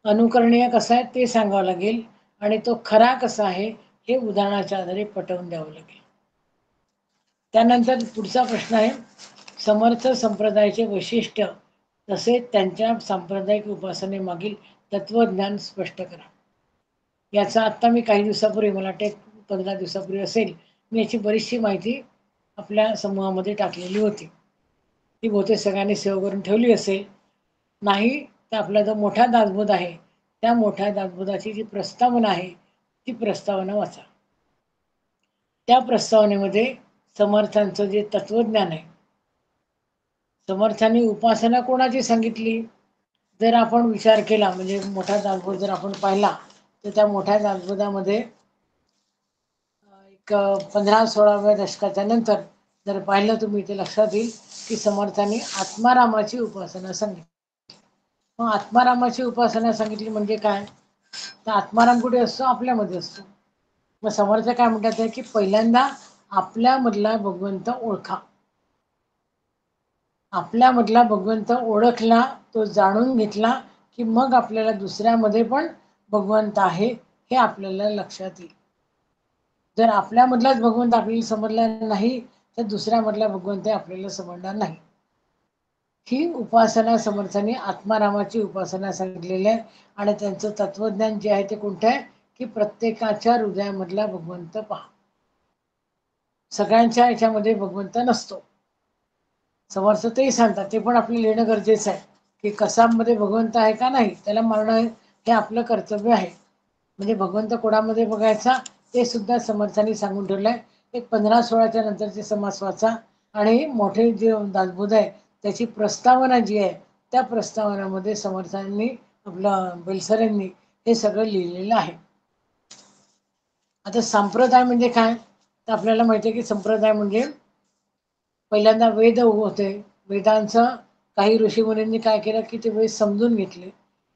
अनुकरणीय कसा आहे ते सांगावं लागेल आणि तो खरा कसा आहे हे उदाहरणाच्या आधारे पटवून द्यावं लागेल. त्यानंतर पुढचा प्रश्न आहे समर्थ संप्रदायाचे वैशिष्ट्य तसेच त्यांच्या सांप्रदायिक उपासनेमागील तत्वज्ञान स्पष्ट करा. याचा आत्ता मी काही दिवसापूर्वी, मला वाटते 15 दिवसापूर्वी असेल, मी याची बरीचशी माहिती आपल्या समूहामध्ये टाकलेली होती. ती बहुतेक सगळ्यांनी सेव्ह करून ठेवली असेल. नाही तर आपला जो मोठा दासबोध आहे त्या मोठ्या दासबोधाची जी प्रस्तावना आहे ती प्रस्तावना वाचा. त्या प्रस्तावनेमध्ये समर्थांचं जे तत्वज्ञान आहे, समर्थांनी उपासना कोणाची सांगितली, जर आपण विचार केला म्हणजे मोठा दासबोध जर आपण पाहिला तर त्या मोठ्या दासबोधामध्ये एक 15-16व्या दशकाच्या नंतर जर पाहिलं तुम्ही ते लक्षात येईल की समर्थांनी आत्मारामाची उपासना सांगितली. मग आत्मारामाची उपासना सांगितली म्हणजे काय, तर आत्माराम कुठे असतो, आपल्यामध्ये असतो. मग समर्थ काय म्हणतात की पहिल्यांदा आपल्यामधला भगवंत ओळखा, आपल्यामधला भगवंत ओळखला, तो जाणून घेतला की मग आपल्याला दुसऱ्यामध्ये पण भगवंत आहे हे आपल्याला लक्षात येईल. जर आपल्यामधलाच भगवंत आपल्याला समजला नाही तर दुसऱ्यामधला भगवंत आपल्याला समजणार नाही. ही उपासना समर्थांनी आत्मारामाची उपासना सांगितलेली आहे. आणि त्यांचं तत्वज्ञान जे आहे ते कोणतं आहे की प्रत्येकाच्या हृदयामधला भगवंत पहा, सगळ्यांच्या याच्यामध्ये भगवंत नसतो. समर्थ तेही सांगतात, ते पण आपल्याला लिहिणं गरजेचं आहे की कसामध्ये भगवंत आहे का नाही त्याला मारणं हे आपलं कर्तव्य आहे. म्हणजे भगवंत कोणामध्ये बघायचा ते सुद्धा समर्थांनी सांगून ठेवलं आहे. एक 15-16च्या नंतरचे समास वाचा आणि मोठे जे दासबोध आहे त्याची प्रस्तावना जी आहे त्या प्रस्तावनामध्ये समर्थांनी आपलं बेलसरेंनी हे सगळं लिहिलेलं आहे. आता संप्रदाय म्हणजे काय, तर आपल्याला माहिती आहे की संप्रदाय म्हणजे पहिल्यांदा वेद होते, वेदांचं काही ऋषीमुनींनी काय केलं की ते वेद समजून घेतले,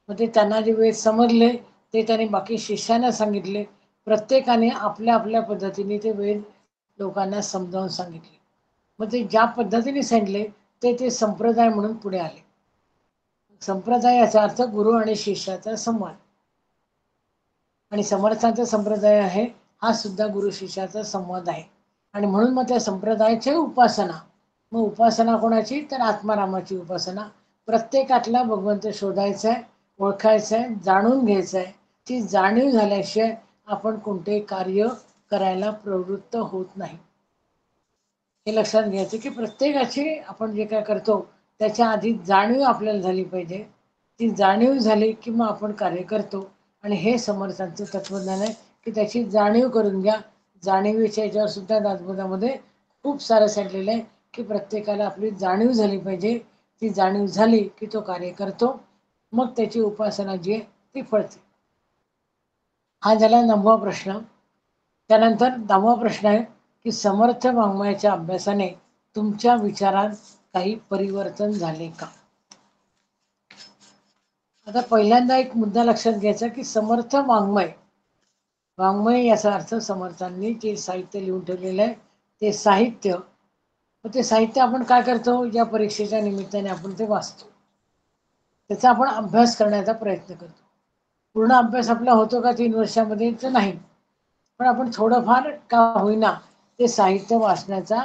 मग ते त्यांना जे वेद समजले ते त्यांनी बाकी शिष्यांना सांगितले. प्रत्येकाने आपल्या आपल्या पद्धतीने ते वेद लोकांना समजावून सांगितले. मग ते ज्या पद्धतीने सांगितले ते संप्रदाय म्हणून पुढे आले. संप्रदाय याचा अर्थ गुरु आणि शिष्याचा संवाद. आणि समर्थांचा संप्रदाय आहे हा सुद्धा गुरु शिष्याचा संवाद आहे. आणि म्हणून मग त्या संप्रदायाची उपासना, मग उपासना कोणाची, तर आत्मारामाची उपासना. प्रत्येकातला भगवंत शोधायचा आहे, ओळखायचं आहे, जाणून घ्यायचं आहे. ती जाणीव झाल्याशिवाय आपण कोणतेही कार्य करायला प्रवृत्त होत नाही. हे लक्षात घ्यायचं की प्रत्येकाची आपण जे काय करतो त्याच्या आधी जाणीव आपल्याला झाली पाहिजे. ती जाणीव झाली की मग आपण कार्य करतो. आणि हे समर्थांचं तत्वज्ञान आहे की त्याची जाणीव करून घ्या. जाणीवेच्या याच्यावर सुद्धा दासबोधामध्ये खूप सारं सांगितलेलं आहे की प्रत्येकाला आपली जाणीव झाली पाहिजे. ती जाणीव झाली की तो कार्य करतो, मग त्याची उपासना जी आहे ती फळते. हा झाला 9वा प्रश्न. त्यानंतर 10वा प्रश्न आहे की समर्थ वाङ्मयाच्या अभ्यासाने तुमच्या विचारात काही परिवर्तन झाले का. आता पहिल्यांदा एक मुद्दा लक्षात घ्यायचा की समर्थ वाङ्मय, वाङ्मय याचा अर्थ समर्थांनी जे साहित्य लिहून ठेवलेलं आहे ते साहित्य. मग ते साहित्य आपण काय करतो, या परीक्षेच्या निमित्ताने आपण ते वाचतो, त्याचा आपण अभ्यास करण्याचा प्रयत्न करतो. पूर्ण अभ्यास आपला होतो का 3 वर्षामध्ये, तर नाही, पण आपण थोडंफार का होईना ते साहित्य वाचण्याचा